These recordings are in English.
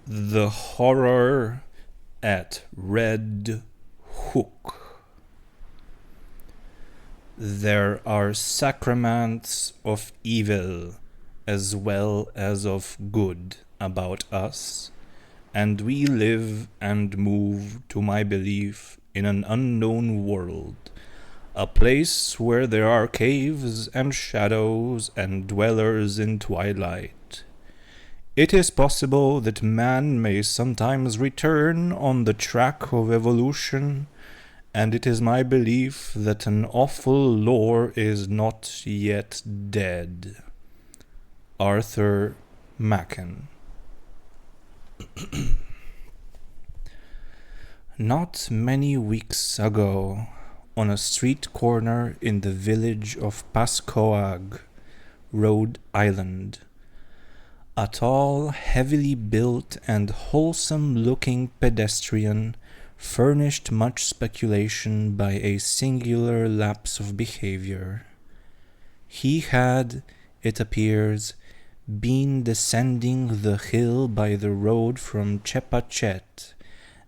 The Horror at Red Hook. There are sacraments of evil as well as of good about us, and we live and move, to my belief, in an unknown world, a place where there are caves and shadows and dwellers in twilight. It is possible that man may sometimes return on the track of evolution, and it is my belief that an awful lore is not yet dead. Arthur Machen. Not many weeks ago, on a street corner in the village of Pascoag, Rhode Island, a tall, heavily built, and wholesome-looking pedestrian furnished much speculation by a singular lapse of behavior. He had, it appears, been descending the hill by the road from Chepachet,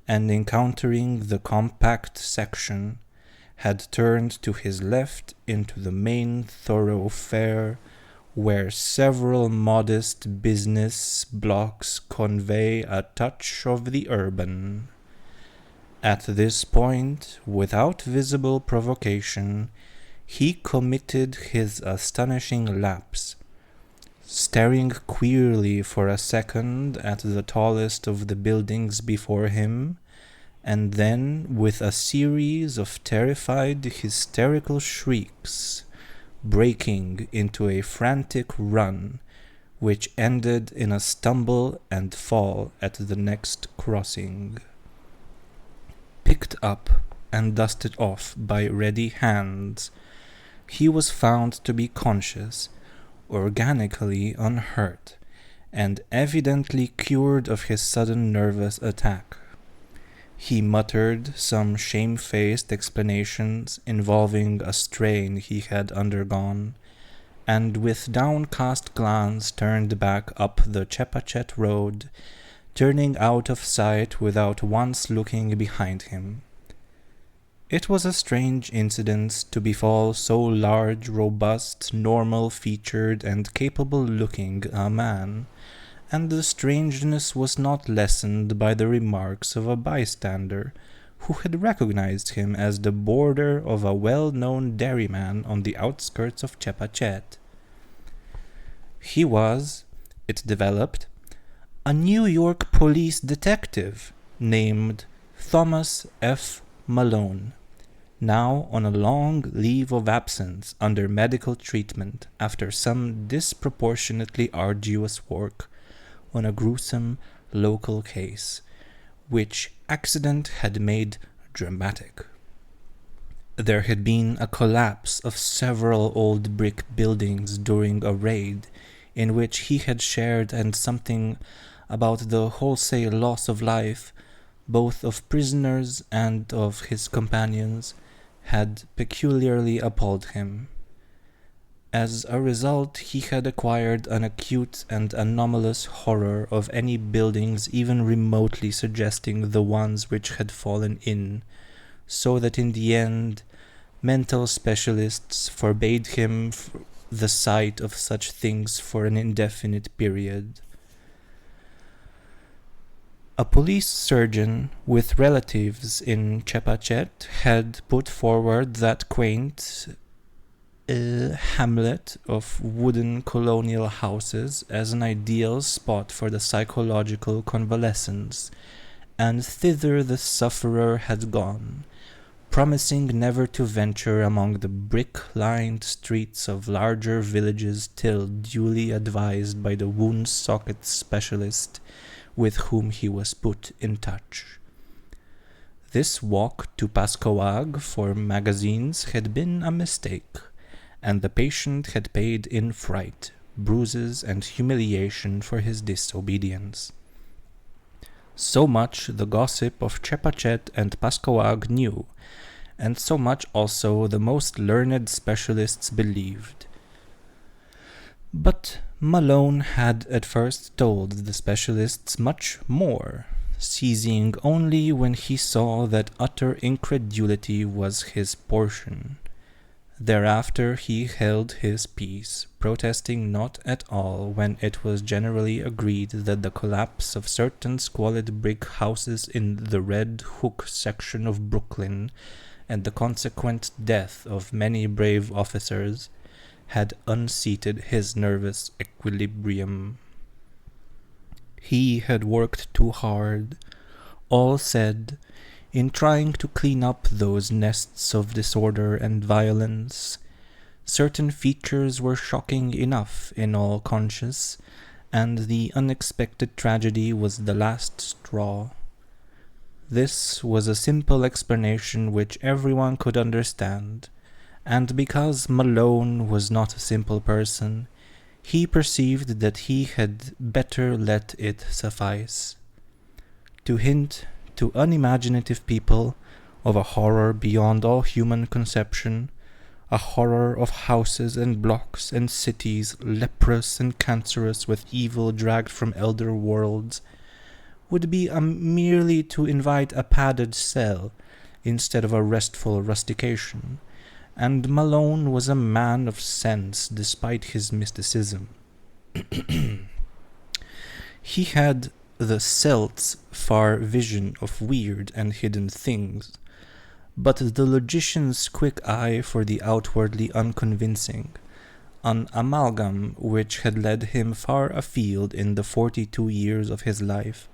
and encountering the compact section, had turned to his left into the main thoroughfare, where several modest business blocks convey a touch of the urban. At this point, without visible provocation, he committed his astonishing lapse, staring queerly for a second at the tallest of the buildings before him, and then, with a series of terrified, hysterical shrieks, breaking into a frantic run, which ended in a stumble and fall at the next crossing. Picked up and dusted off by ready hands, he was found to be conscious, organically unhurt, and evidently cured of his sudden nervous attack. He muttered some shamefaced explanations involving a strain he had undergone, and with downcast glance turned back up the Chepachet road, turning out of sight without once looking behind him. It was a strange incident to befall so large, robust, normal-featured, and capable-looking a man, and the strangeness was not lessened by the remarks of a bystander, who had recognized him as the boarder of a well-known dairyman on the outskirts of Chepachet. He was, it developed, a New York police detective named Thomas F. Malone, now on a long leave of absence under medical treatment after some disproportionately arduous work on a gruesome local case, which accident had made dramatic. There had been a collapse of several old brick buildings during a raid in which he had shared, and something about the wholesale loss of life, both of prisoners and of his companions, had peculiarly appalled him. As a result, he had acquired an acute and anomalous horror of any buildings even remotely suggesting the ones which had fallen in, so that in the end, mental specialists forbade him the sight of such things for an indefinite period. A police surgeon with relatives in Chepachet had put forward that quaint hamlet of wooden colonial houses as an ideal spot for the psychological convalescence, and thither the sufferer had gone, promising never to venture among the brick-lined streets of larger villages till duly advised by the wound socket specialist with whom he was put in touch. This walk to Pascoag for magazines had been a mistake, and the patient had paid in fright, bruises, and humiliation for his disobedience. So much the gossip of Chepachet and Pascoag knew, and so much also the most learned specialists believed. But Malone had at first told the specialists much more, ceasing only when he saw that utter incredulity was his portion. Thereafter he held his peace, protesting not at all when it was generally agreed that the collapse of certain squalid brick houses in the Red Hook section of Brooklyn and the consequent death of many brave officers had unseated his nervous equilibrium. He had worked too hard, all said, in trying to clean up those nests of disorder and violence. Certain features were shocking enough in all conscience, and the unexpected tragedy was the last straw. This was a simple explanation which everyone could understand, and because Malone was not a simple person, he perceived that he had better let it suffice. To hint to unimaginative people of a horror beyond all human conception, a horror of houses and blocks and cities leprous and cancerous with evil dragged from elder worlds, would be merely to invite a padded cell instead of a restful rustication, and Malone was a man of sense despite his mysticism. He had the Celt's far vision of weird and hidden things, but the logician's quick eye for the outwardly unconvincing, an amalgam which had led him far afield in the 42 years of his life,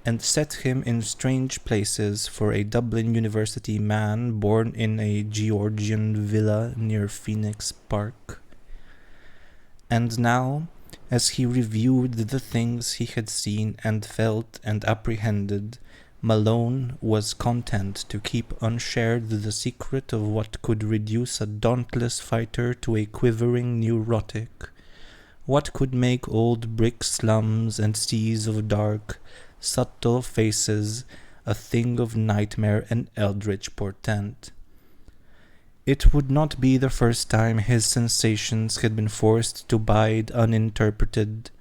and set him in strange places for a Dublin University man born in a Georgian villa near Phoenix Park. And now, as he reviewed the things he had seen and felt and apprehended, Malone was content to keep unshared the secret of what could reduce a dauntless fighter to a quivering neurotic, what could make old brick slums and seas of dark, subtle faces a thing of nightmare and eldritch portent. It would not be the first time his sensations had been forced to bide uninterpreted,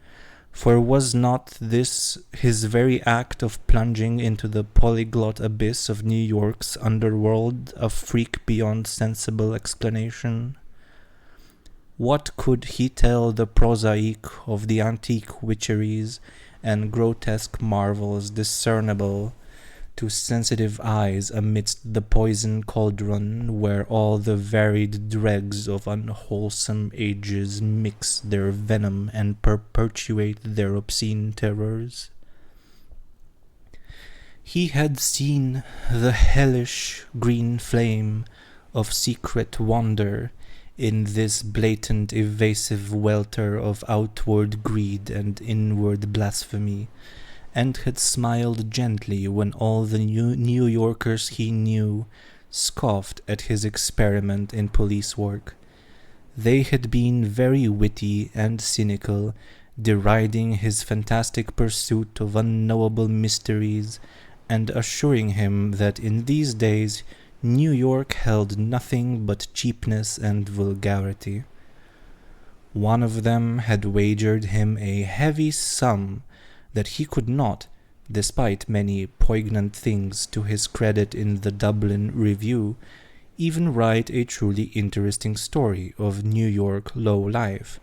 for was not this his very act of plunging into the polyglot abyss of New York's underworld a freak beyond sensible explanation? What could he tell the prosaic of the antique witcheries and grotesque marvels discernible to sensitive eyes amidst the poison cauldron where all the varied dregs of unwholesome ages mix their venom and perpetuate their obscene terrors? He had seen the hellish green flame of secret wonder in this blatant evasive welter of outward greed and inward blasphemy, and had smiled gently when all the New Yorkers he knew scoffed at his experiment in police work. They had been very witty and cynical, deriding his fantastic pursuit of unknowable mysteries, and assuring him that in these days New York held nothing but cheapness and vulgarity. One of them had wagered him a heavy sum that he could not, despite many poignant things to his credit in the Dublin Review, even write a truly interesting story of New York low life.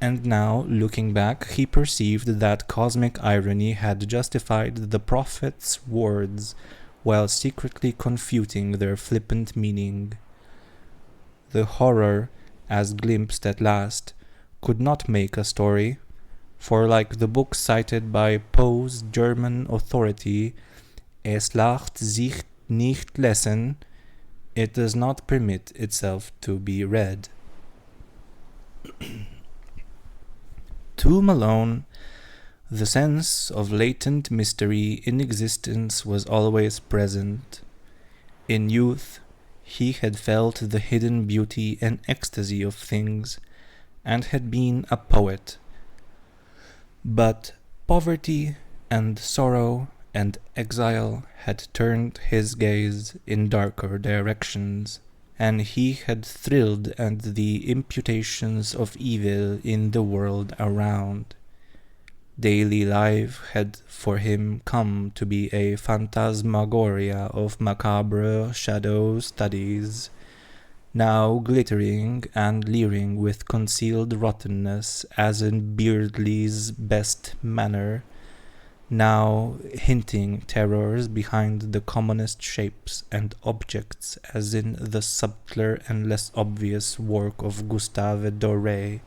And now, looking back, he perceived that cosmic irony had justified the prophet's words while secretly confuting their flippant meaning. The horror, as glimpsed at last, could not make a story, for like the book cited by Poe's German authority, es lässt sich nicht lesen, it does not permit itself to be read. To Malone, the sense of latent mystery in existence was always present. In youth, he had felt the hidden beauty and ecstasy of things, and had been a poet. But poverty and sorrow and exile had turned his gaze in darker directions. and he had thrilled at the imputations of evil in the world around. Daily life had for him come to be a phantasmagoria of macabre shadow studies, now glittering and leering with concealed rottenness as in Beardley's best manner, now hinting terrors behind the commonest shapes and objects as in the subtler and less obvious work of Gustave Doré.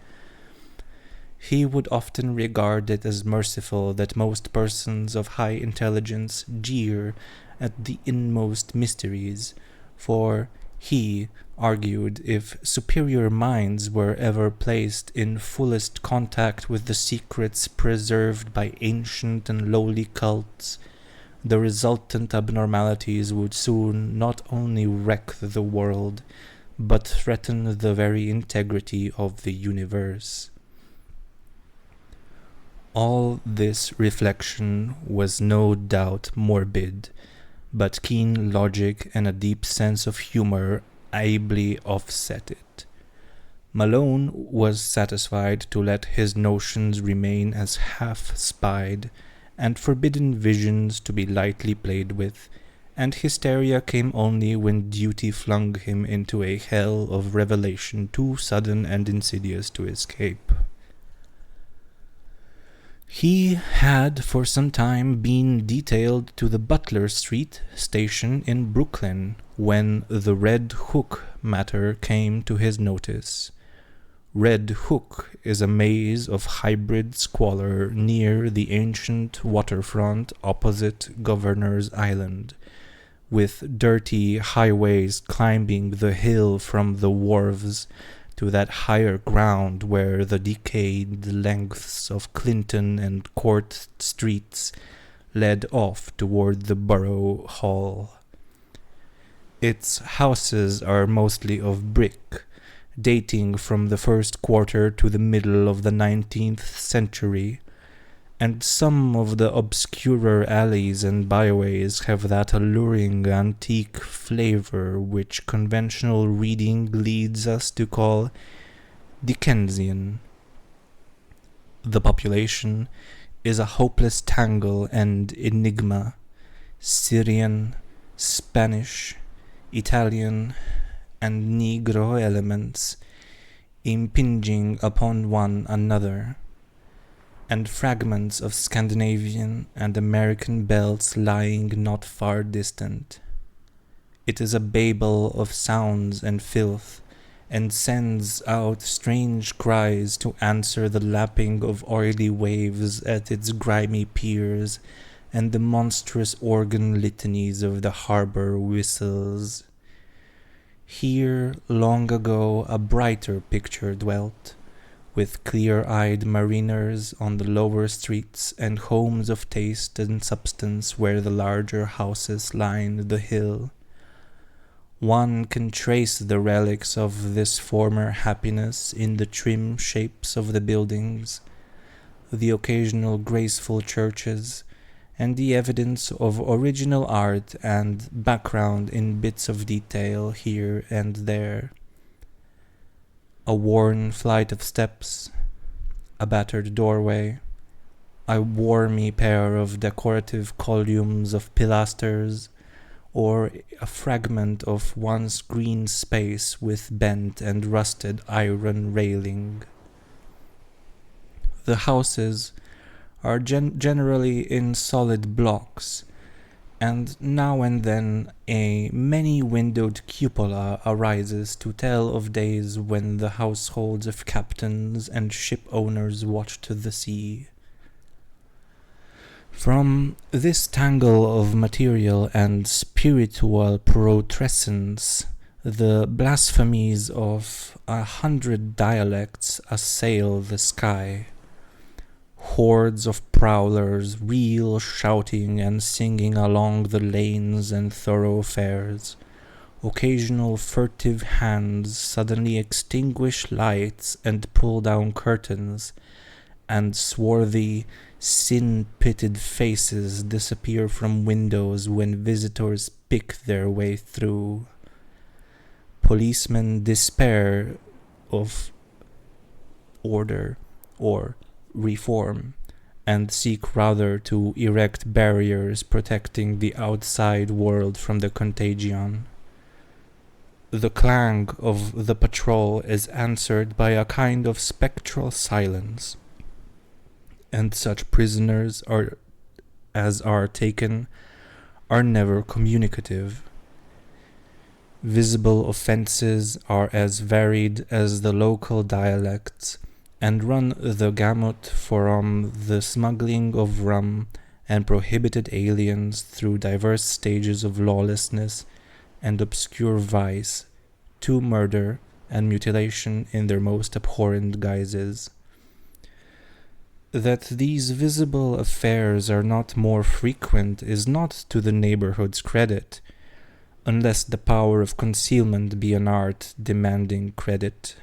He would often regard it as merciful that most persons of high intelligence jeer at the inmost mysteries, for he argued if superior minds were ever placed in fullest contact with the secrets preserved by ancient and lowly cults, the resultant abnormalities would soon not only wreck the world, but threaten the very integrity of the universe. All this reflection was no doubt morbid, but keen logic and a deep sense of humor ably offset it. Malone was satisfied to let his notions remain as half-spied, and forbidden visions to be lightly played with, and hysteria came only when duty flung him into a hell of revelation too sudden and insidious to escape. He had for some time been detailed to the Butler Street station in Brooklyn when the Red Hook matter came to his notice. Red Hook is a maze of hybrid squalor near the ancient waterfront opposite Governor's Island, with dirty highways climbing the hill from the wharves to that higher ground where the decayed lengths of Clinton and Court streets led off toward the Borough Hall. Its houses are mostly of brick, dating from the first quarter to the middle of the 19th century, and some of the obscurer alleys and byways have that alluring antique flavor which conventional reading leads us to call Dickensian. The population is a hopeless tangle and enigma, Syrian, Spanish, Italian, and Negro elements impinging upon one another, and fragments of Scandinavian and American belts lying not far distant. It is a babel of sounds and filth, and sends out strange cries to answer the lapping of oily waves at its grimy piers and the monstrous organ litanies of the harbor whistles. Here, long ago, a brighter picture dwelt, with clear-eyed mariners on the lower streets and homes of taste and substance where the larger houses lined the hill. One can trace the relics of this former happiness in the trim shapes of the buildings, the occasional graceful churches, and the evidence of original art and background in bits of detail here and there. A worn flight of steps, a battered doorway, a wormy pair of decorative columns of pilasters, or a fragment of once green space with bent and rusted iron railing. The houses are generally in solid blocks, and now and then a many-windowed cupola arises to tell of days when the households of captains and ship owners watched the sea. From this tangle of material and spiritual protrescence, the blasphemies of 100 dialects assail the sky. Hordes of prowlers reel shouting and singing along the lanes and thoroughfares. Occasional furtive hands suddenly extinguish lights and pull down curtains, and swarthy, sin-pitted faces disappear from windows when visitors pick their way through. policemen despair of order or reform, and seek rather to erect barriers protecting the outside world from the contagion. The clang of the patrol is answered by a kind of spectral silence, and such prisoners as are taken are never communicative. Visible offences are as varied as the local dialects, and run the gamut from the smuggling of rum and prohibited aliens through diverse stages of lawlessness and obscure vice, to murder and mutilation in their most abhorrent guises. That these visible affairs are not more frequent is not to the neighborhood's credit, unless the power of concealment be an art demanding credit.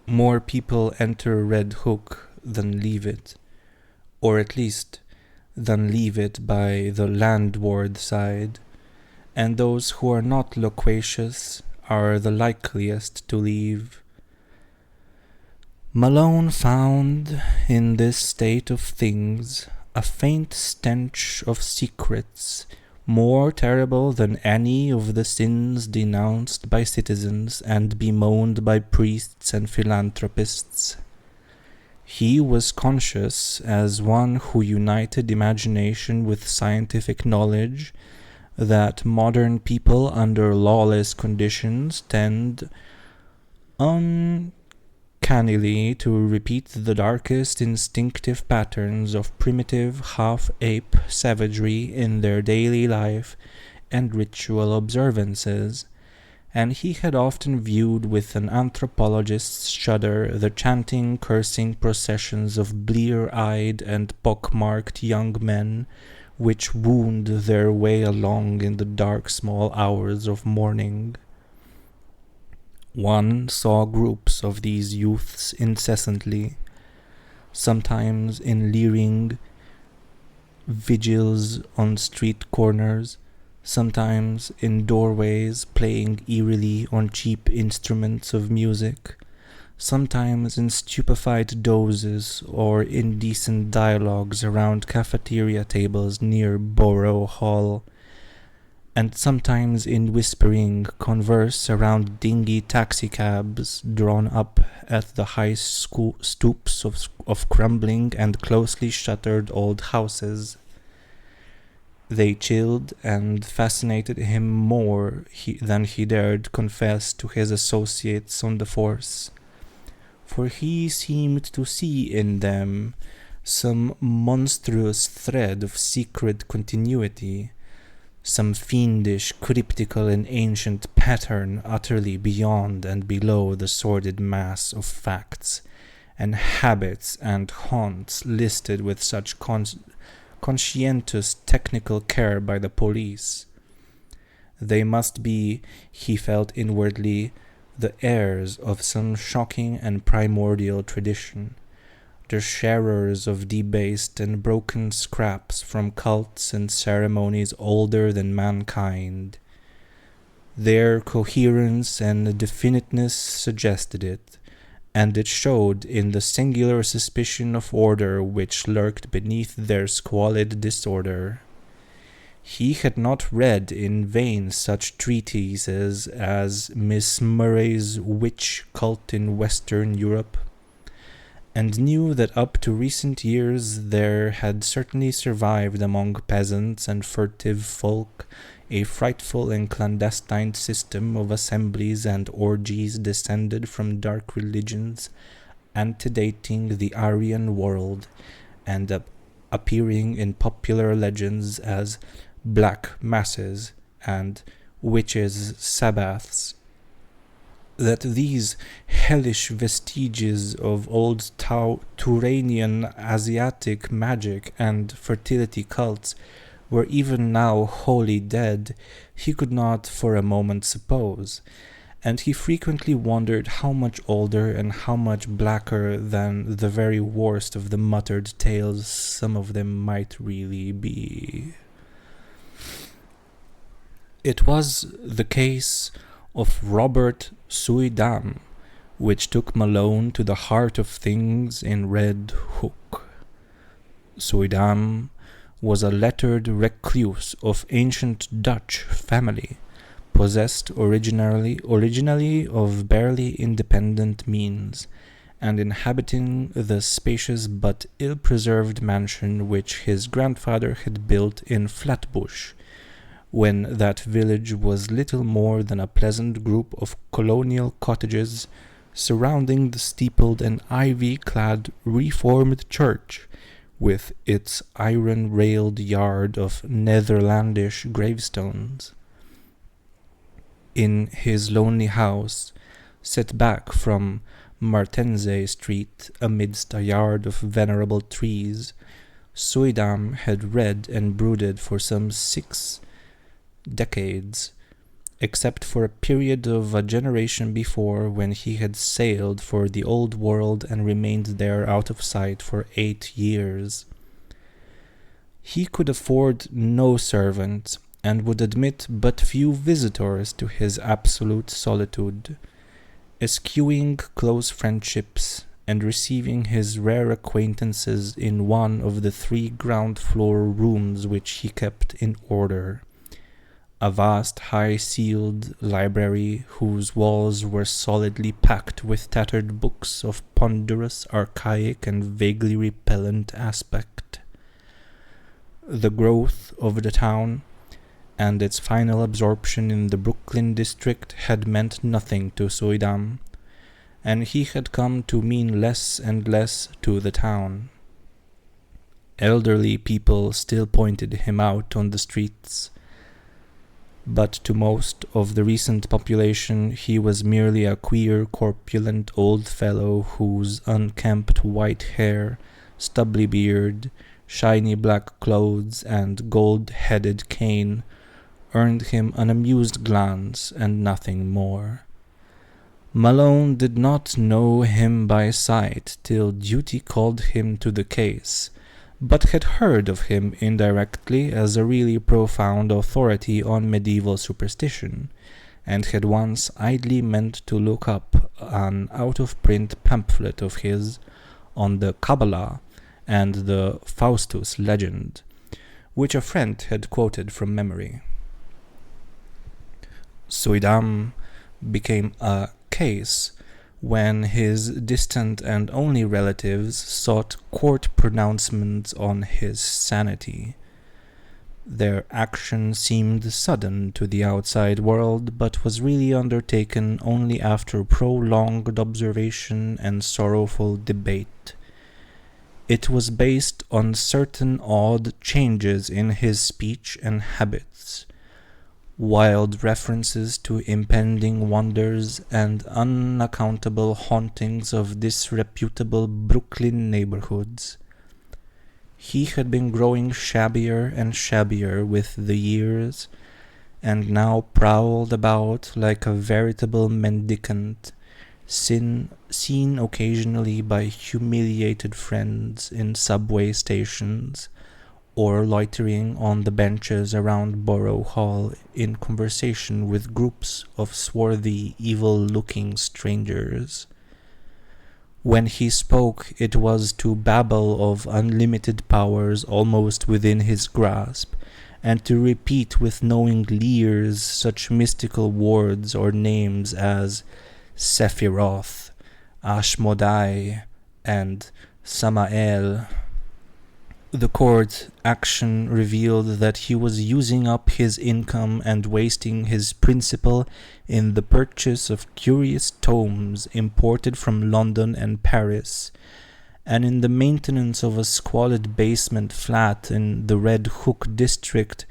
More people enter Red Hook than leave it, or at least than leave it by the landward side, and those who are not loquacious are the likeliest to leave. Malone found in this state of things a faint stench of secrets, more terrible than any of the sins denounced by citizens and bemoaned by priests and philanthropists. He was conscious, as one who united imagination with scientific knowledge, that modern people under lawless conditions tend uncannily to repeat the darkest instinctive patterns of primitive half-ape savagery in their daily life and ritual observances, and he had often viewed with an anthropologist's shudder the chanting, cursing processions of blear-eyed and pock-marked young men which wound their way along in the dark small hours of morning. One saw groups of these youths incessantly, sometimes in leering vigils on street corners, sometimes in doorways playing eerily on cheap instruments of music, sometimes in stupefied dozes or indecent dialogues around cafeteria tables near Borough Hall, and sometimes in whispering converse around dingy taxicabs drawn up at the high stoops of crumbling and closely shuttered old houses. They chilled and fascinated him more than he dared confess to his associates on the force, for he seemed to see in them some monstrous thread of secret continuity, some fiendish, cryptical and ancient pattern utterly beyond and below the sordid mass of facts and habits and haunts listed with such conscientious technical care by the police. They must be, he felt inwardly, the heirs of some shocking and primordial tradition, the sharers of debased and broken scraps from cults and ceremonies older than mankind. Their coherence and definiteness suggested it, and it showed in the singular suspicion of order which lurked beneath their squalid disorder. He had not read in vain such treatises as Miss Murray's Witch Cult in Western Europe, and knew that up to recent years there had certainly survived among peasants and furtive folk a frightful and clandestine system of assemblies and orgies descended from dark religions antedating the Aryan world, and appearing in popular legends as black masses and witches' sabbaths. That these hellish vestiges of old Turanian Asiatic magic and fertility cults were even now wholly dead, he could not for a moment suppose, and he frequently wondered how much older and how much blacker than the very worst of the muttered tales some of them might really be. It was the case of Robert Suydam, which took Malone to the heart of things in Red Hook. Suydam was a lettered recluse of ancient Dutch family, possessed originally of barely independent means, and inhabiting the spacious but ill-preserved mansion which his grandfather had built in Flatbush, when that village was little more than a pleasant group of colonial cottages surrounding the steepled and ivy-clad Reformed church, with its iron-railed yard of Netherlandish gravestones. In his lonely house, set back from Martense Street amidst a yard of venerable trees, Suydam had read and brooded for some 6 decades, except for a period of a generation before when he had sailed for the Old World and remained there out of sight for 8 years. He could afford no servant, and would admit but few visitors to his absolute solitude, eschewing close friendships and receiving his rare acquaintances in one of the 3 ground-floor rooms which he kept in order, a vast high-ceiled library whose walls were solidly packed with tattered books of ponderous, archaic, and vaguely repellent aspect. The growth of the town and its final absorption in the Brooklyn district had meant nothing to Suydam, and he had come to mean less and less to the town. Elderly people still pointed him out on the streets, but to most of the recent population he was merely a queer, corpulent old fellow whose unkempt white hair, stubbly beard, shiny black clothes, and gold-headed cane earned him an amused glance and nothing more. Malone did not know him by sight till duty called him to the case, but had heard of him indirectly as a really profound authority on medieval superstition, and had once idly meant to look up an out-of-print pamphlet of his on the Kabbalah and the Faustus legend, which a friend had quoted from memory. Suydam became a case when his distant and only relatives sought court pronouncements on his sanity. Their action seemed sudden to the outside world, but was really undertaken only after prolonged observation and sorrowful debate. It was based on certain odd changes in his speech and habits, wild references to impending wonders and unaccountable hauntings of disreputable Brooklyn neighborhoods. He had been growing shabbier and shabbier with the years, and now prowled about like a veritable mendicant, seen occasionally by humiliated friends in subway stations, or loitering on the benches around Borough Hall in conversation with groups of swarthy, evil-looking strangers. When he spoke, it was to babble of unlimited powers almost within his grasp, and to repeat with knowing leers such mystical words or names as Sephiroth, Ashmodai, and Samael. The court action revealed that he was using up his income and wasting his principal in the purchase of curious tomes imported from London and Paris, and in the maintenance of a squalid basement flat in the Red Hook district,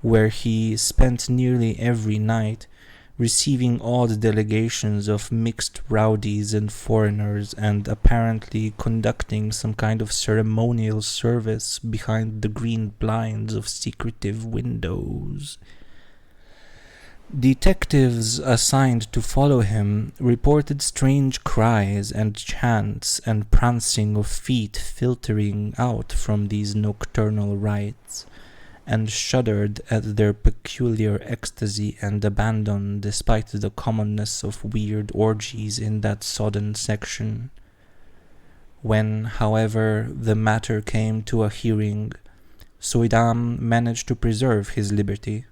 where he spent nearly every night, receiving odd delegations of mixed rowdies and foreigners, and apparently conducting some kind of ceremonial service behind the green blinds of secretive windows. Detectives assigned to follow him reported strange cries and chants and prancing of feet filtering out from these nocturnal rites, and shuddered at their peculiar ecstasy and abandon despite the commonness of weird orgies in that sodden section. When, however, the matter came to a hearing, Suidam managed to preserve his liberty.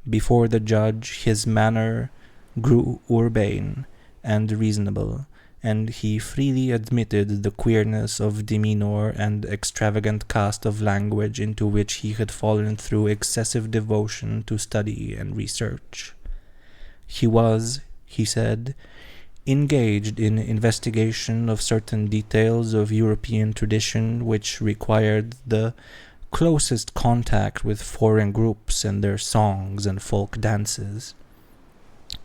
Before the judge, his manner grew urbane and reasonable, and he freely admitted the queerness of demeanor and extravagant cast of language into which he had fallen through excessive devotion to study and research. He was, he said, engaged in investigation of certain details of European tradition which required the closest contact with foreign groups and their songs and folk dances.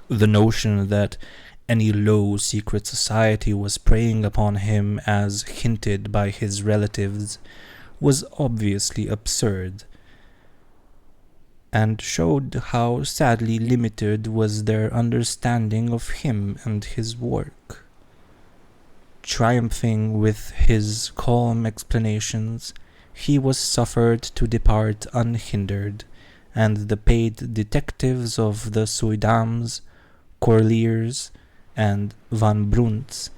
The notion that any low secret society was preying upon him as hinted by his relatives was obviously absurd, and showed how sadly limited was their understanding of him and his work. Triumphing with his calm explanations, he was suffered to depart unhindered, and the paid detectives of the Suidams, Corliers, and Van Brunt's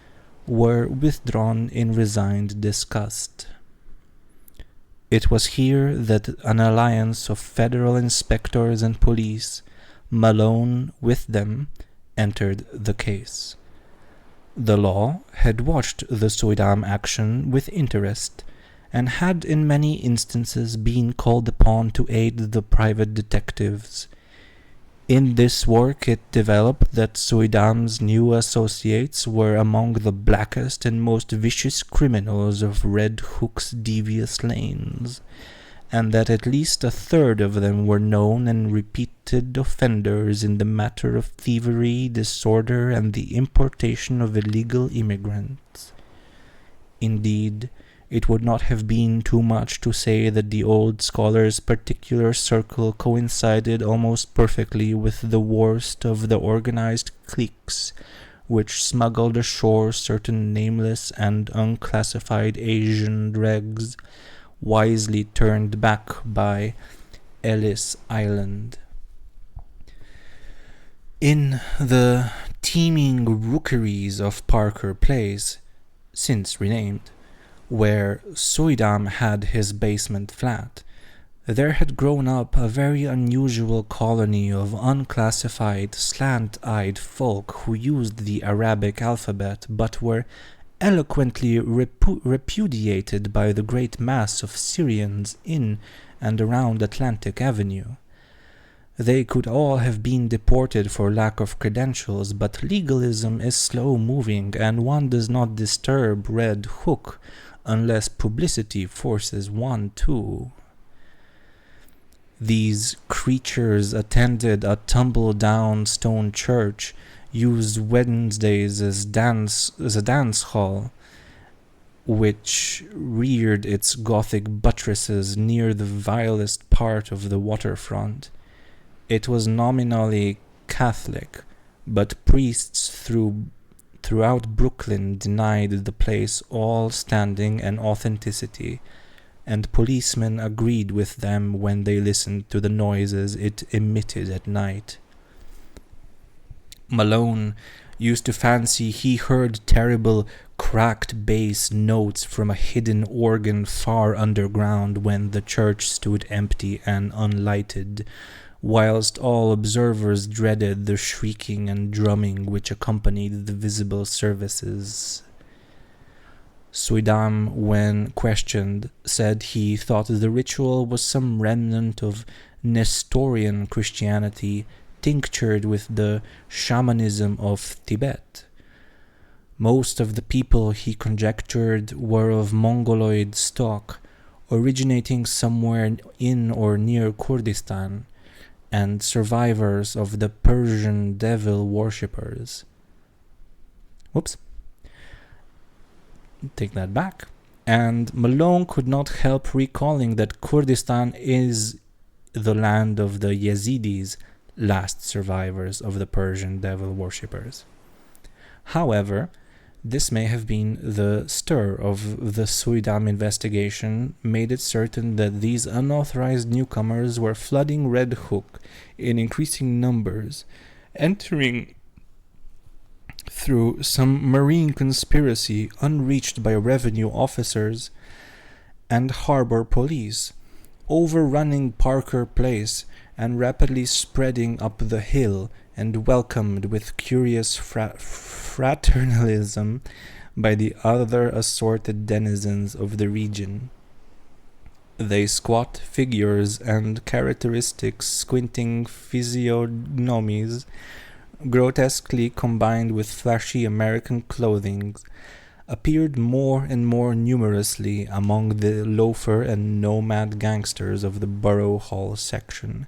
were withdrawn in resigned disgust. It was here that an alliance of federal inspectors and police, Malone with them, entered the case. The law had watched the Suidam action with interest, and had in many instances been called upon to aid the private detectives. In this work it developed that Suidam's new associates were among the blackest and most vicious criminals of Red Hook's devious lanes, and that at least a third of them were known and repeated offenders in the matter of thievery, disorder, and the importation of illegal immigrants. Indeed, it would not have been too much to say that the old scholar's particular circle coincided almost perfectly with the worst of the organized cliques which smuggled ashore certain nameless and unclassified Asian dregs wisely turned back by Ellis Island. In the teeming rookeries of Parker Place, since renamed, where Suidam had his basement flat, there had grown up a very unusual colony of unclassified, slant-eyed folk who used the Arabic alphabet but were eloquently repudiated by the great mass of Syrians in and around Atlantic Avenue. They could all have been deported for lack of credentials, but legalism is slow-moving, and one does not disturb Red Hook unless publicity forces one to. These creatures attended a tumble-down stone church, used Wednesdays as a dance hall, which reared its Gothic buttresses near the vilest part of the waterfront. It was nominally Catholic, but priests throughout Brooklyn denied the place all standing and authenticity, and policemen agreed with them when they listened to the noises it emitted at night. Malone used to fancy he heard terrible cracked bass notes from a hidden organ far underground when the church stood empty and unlighted, whilst all observers dreaded the shrieking and drumming which accompanied the visible services. Suidam, when questioned, said he thought the ritual was some remnant of Nestorian Christianity tinctured with the shamanism of Tibet. Most of the people, he conjectured, were of Mongoloid stock, originating somewhere in or near Kurdistan, and survivors of the Persian devil worshippers. Whoops. Take that back. And Malone could not help recalling that Kurdistan is the land of the Yazidis, last survivors of the Persian devil worshippers. However, This may have been the stir of the Suidam investigation, made it certain that these unauthorized newcomers were flooding Red Hook in increasing numbers, entering through some marine conspiracy unreached by revenue officers and harbor police, overrunning Parker Place and rapidly spreading up the hill, and welcomed with curious fraternalism by the other assorted denizens of the region. They squat figures and characteristic squinting physiognomies, grotesquely combined with flashy American clothing, appeared more and more numerously among the loafer and nomad gangsters of the Borough Hall section,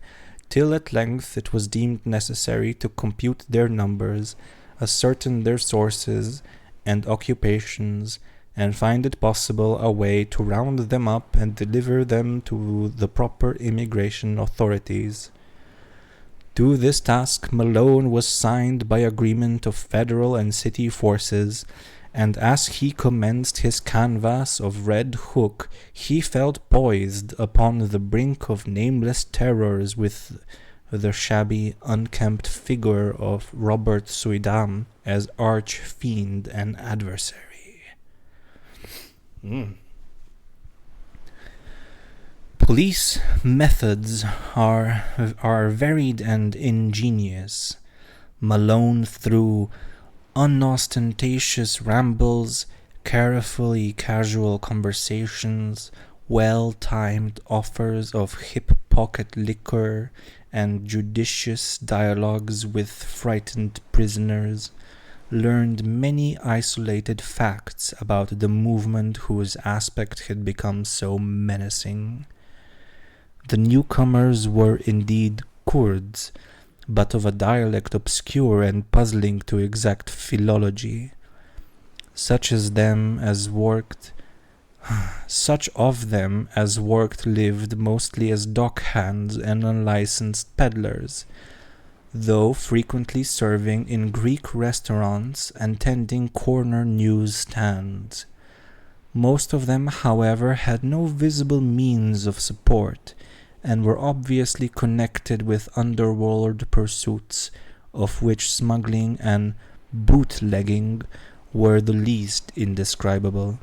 till at length it was deemed necessary to compute their numbers, ascertain their sources and occupations, and find it possible a way to round them up and deliver them to the proper immigration authorities. To this task Malone was signed by agreement of federal and city forces, and as he commenced his canvass of Red Hook, he felt poised upon the brink of nameless terrors with the shabby, unkempt figure of Robert Suidam as arch-fiend and adversary. Police methods are varied and ingenious. Malone threw unostentatious rambles, carefully casual conversations, well-timed offers of hip pocket liquor, and judicious dialogues with frightened prisoners, learned many isolated facts about the movement whose aspect had become so menacing. The newcomers were indeed Kurds, but of a dialect obscure and puzzling to exact philology. Such of them as worked lived mostly as dock hands and unlicensed peddlers, though frequently serving in Greek restaurants and tending corner news stands. Most of them, however, had no visible means of support, and were obviously connected with underworld pursuits, of which smuggling and bootlegging were the least indescribable.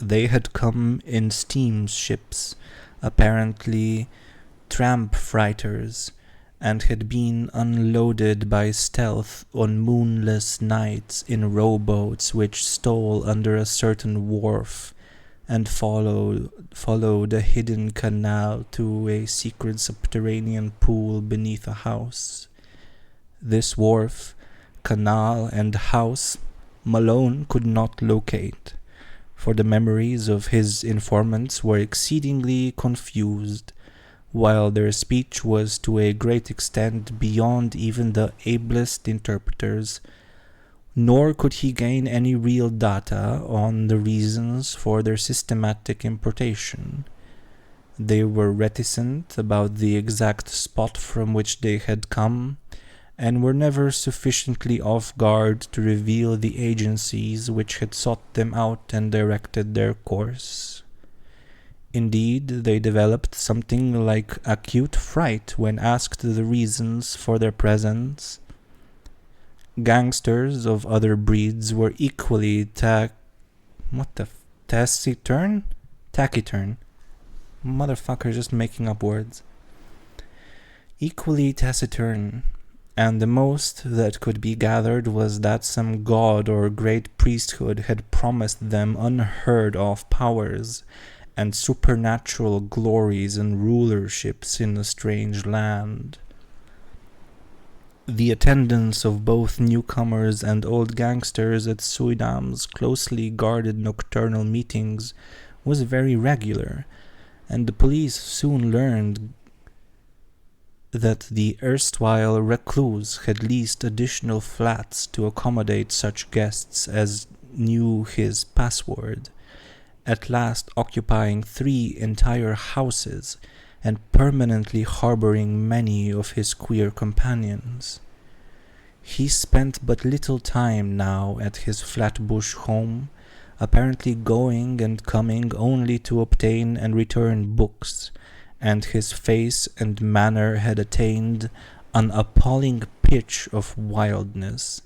They had come in steamships, apparently tramp freighters, and had been unloaded by stealth on moonless nights in rowboats which stole under a certain wharf and followed a hidden canal to a secret subterranean pool beneath a house. This wharf, canal, and house Malone could not locate, for the memories of his informants were exceedingly confused, while their speech was to a great extent beyond even the ablest interpreters, nor could he gain any real data on the reasons for their systematic importation. They were reticent about the exact spot from which they had come, and were never sufficiently off guard to reveal the agencies which had sought them out and directed their course. Indeed, they developed something like acute fright when asked the reasons for their presence. Gangsters of other breeds were equally taciturn? Taciturn. Motherfucker, just making up words. Equally taciturn, and the most that could be gathered was that some god or great priesthood had promised them unheard-of powers and supernatural glories and rulerships in a strange land. The attendance of both newcomers and old gangsters at Suidam's closely guarded nocturnal meetings was very regular, and the police soon learned that the erstwhile recluse had leased additional flats to accommodate such guests as knew his password, at last occupying 3 entire houses and permanently harboring many of his queer companions. He spent but little time now at his Flatbush home, apparently going and coming only to obtain and return books, and his face and manner had attained an appalling pitch of wildness.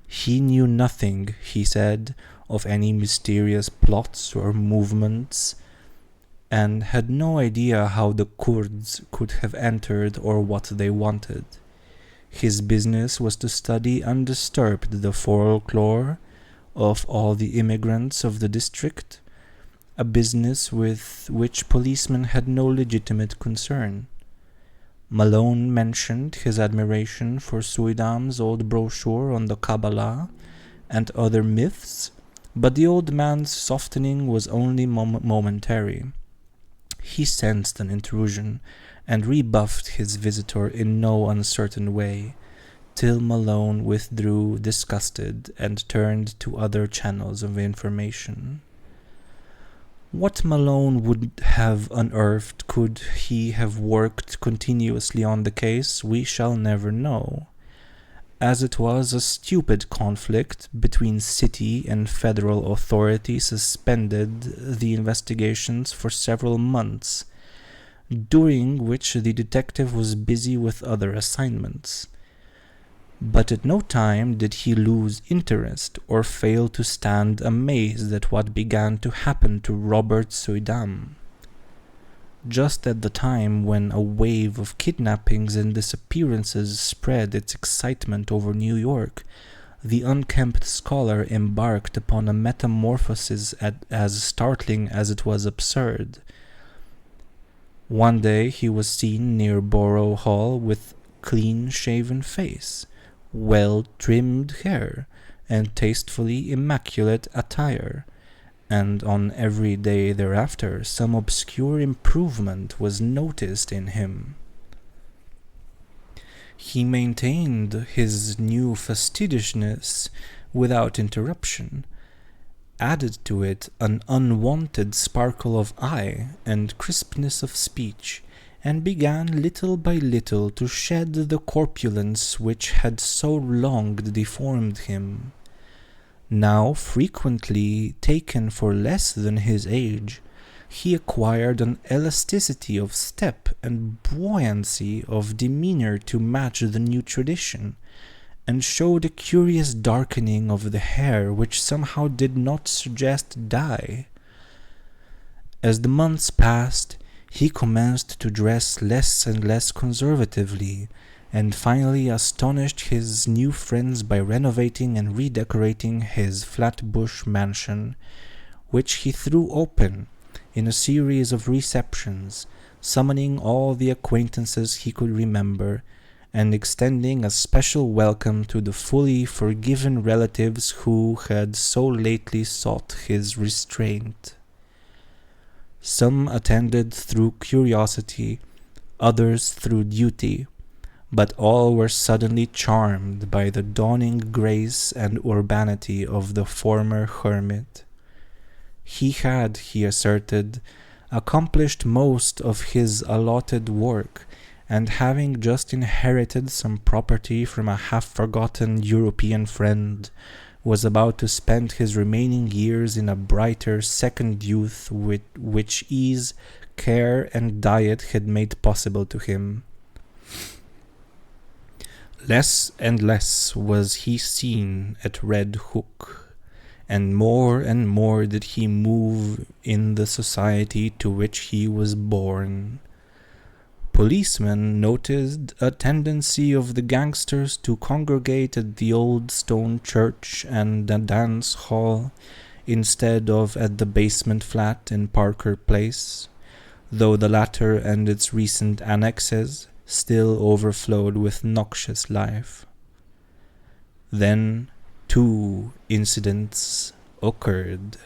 He knew nothing, he said, of any mysterious plots or movements, and had no idea how the Kurds could have entered or what they wanted. His business was to study undisturbed the folklore of all the immigrants of the district, a business with which policemen had no legitimate concern. Malone mentioned his admiration for Suidam's old brochure on the Kabbalah and other myths, but the old man's softening was only momentary. He sensed an intrusion and rebuffed his visitor in no uncertain way, till Malone withdrew disgusted and turned to other channels of information. What Malone would have unearthed could he have worked continuously on the case, we shall never know, as it was a stupid conflict between city and federal authority suspended the investigations for several months, during which the detective was busy with other assignments. But at no time did he lose interest or fail to stand amazed at what began to happen to Robert Suidam. Just at the time when a wave of kidnappings and disappearances spread its excitement over New York, the unkempt scholar embarked upon a metamorphosis as startling as it was absurd. One day he was seen near Borough Hall with clean-shaven face, well-trimmed hair, and tastefully immaculate attire, and on every day thereafter some obscure improvement was noticed in him. He maintained his new fastidiousness without interruption, added to it an unwonted sparkle of eye and crispness of speech, and began little by little to shed the corpulence which had so long deformed him. Now frequently taken for less than his age, he acquired an elasticity of step and buoyancy of demeanor to match the new tradition, and showed a curious darkening of the hair which somehow did not suggest dye. As the months passed, he commenced to dress less and less conservatively, and finally astonished his new friends by renovating and redecorating his Flatbush mansion, which he threw open in a series of receptions, summoning all the acquaintances he could remember, and extending a special welcome to the fully forgiven relatives who had so lately sought his restraint. Some attended through curiosity, others through duty, but all were suddenly charmed by the dawning grace and urbanity of the former hermit. He had, he asserted, accomplished most of his allotted work, and having just inherited some property from a half-forgotten European friend, was about to spend his remaining years in a brighter second youth which ease, care, and diet had made possible to him. Less and less was he seen at Red Hook, and more did he move in the society to which he was born. Policemen noticed a tendency of the gangsters to congregate at the old stone church and the dance hall instead of at the basement flat in Parker Place, though the latter and its recent annexes still overflowed with noxious life. Then 2 incidents occurred,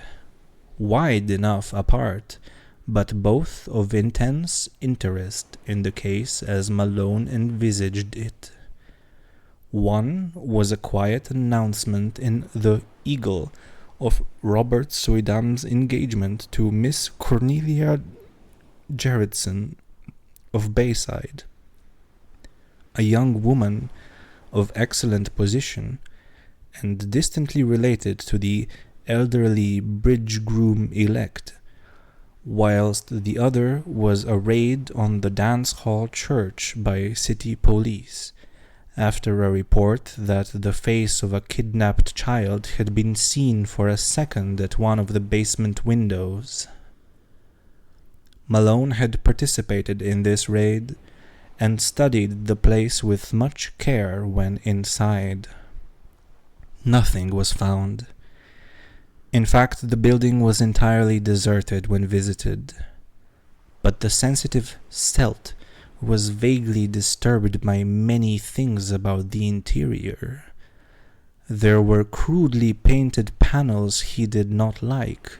wide enough apart, but both of intense interest in the case as Malone envisaged it. One was a quiet announcement in the Eagle of Robert Suidam's engagement to Miss Cornelia Gerritsen of Bayside, a young woman of excellent position, and distantly related to the elderly bridge-groom-elect, whilst the other was a raid on the dance hall church by city police, after a report that the face of a kidnapped child had been seen for a second at one of the basement windows. Malone had participated in this raid and studied the place with much care when inside. Nothing was found. In fact, the building was entirely deserted when visited. But the sensitive Celt was vaguely disturbed by many things about the interior. There were crudely painted panels he did not like,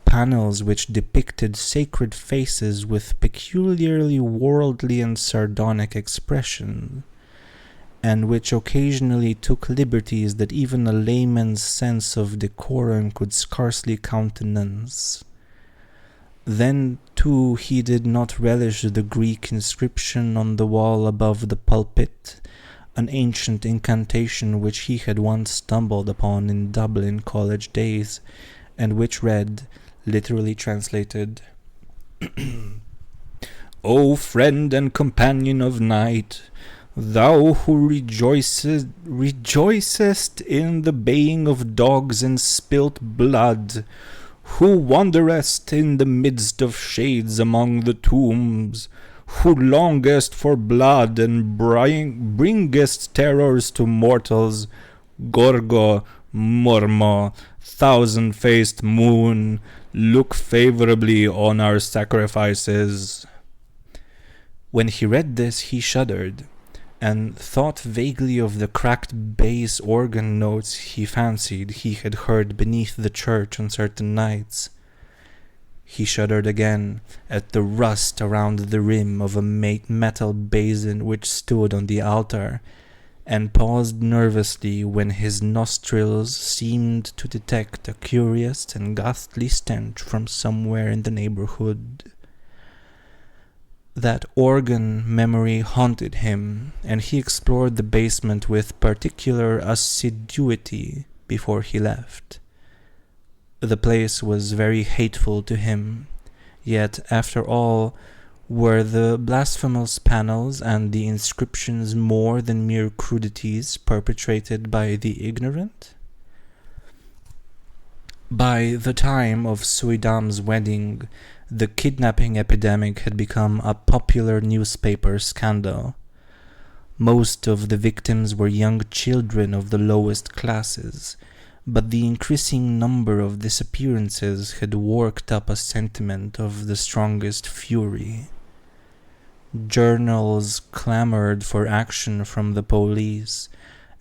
panels which depicted sacred faces with peculiarly worldly and sardonic expression, and which occasionally took liberties that even a layman's sense of decorum could scarcely countenance. Then, too, he did not relish the Greek inscription on the wall above the pulpit, an ancient incantation which he had once stumbled upon in Dublin college days, and which read, literally translated, "O friend and companion of night, thou who rejoicest in the baying of dogs and spilt blood, who wanderest in the midst of shades among the tombs, who longest for blood and bringest terrors to mortals, Gorgo, Mormo, thousand-faced moon, look favorably on our sacrifices." When he read this, he shuddered, and thought vaguely of the cracked bass organ notes he fancied he had heard beneath the church on certain nights. He shuddered again at the rust around the rim of a metal basin which stood on the altar, and paused nervously when his nostrils seemed to detect a curious and ghastly stench from somewhere in the neighborhood. That organ memory haunted him, and he explored the basement with particular assiduity before he left. The place was very hateful to him, yet, after all, were the blasphemous panels and the inscriptions more than mere crudities perpetrated by the ignorant? By the time of Suidam's wedding, the kidnapping epidemic had become a popular newspaper scandal. Most of the victims were young children of the lowest classes, but the increasing number of disappearances had worked up a sentiment of the strongest fury. Journals clamored for action from the police,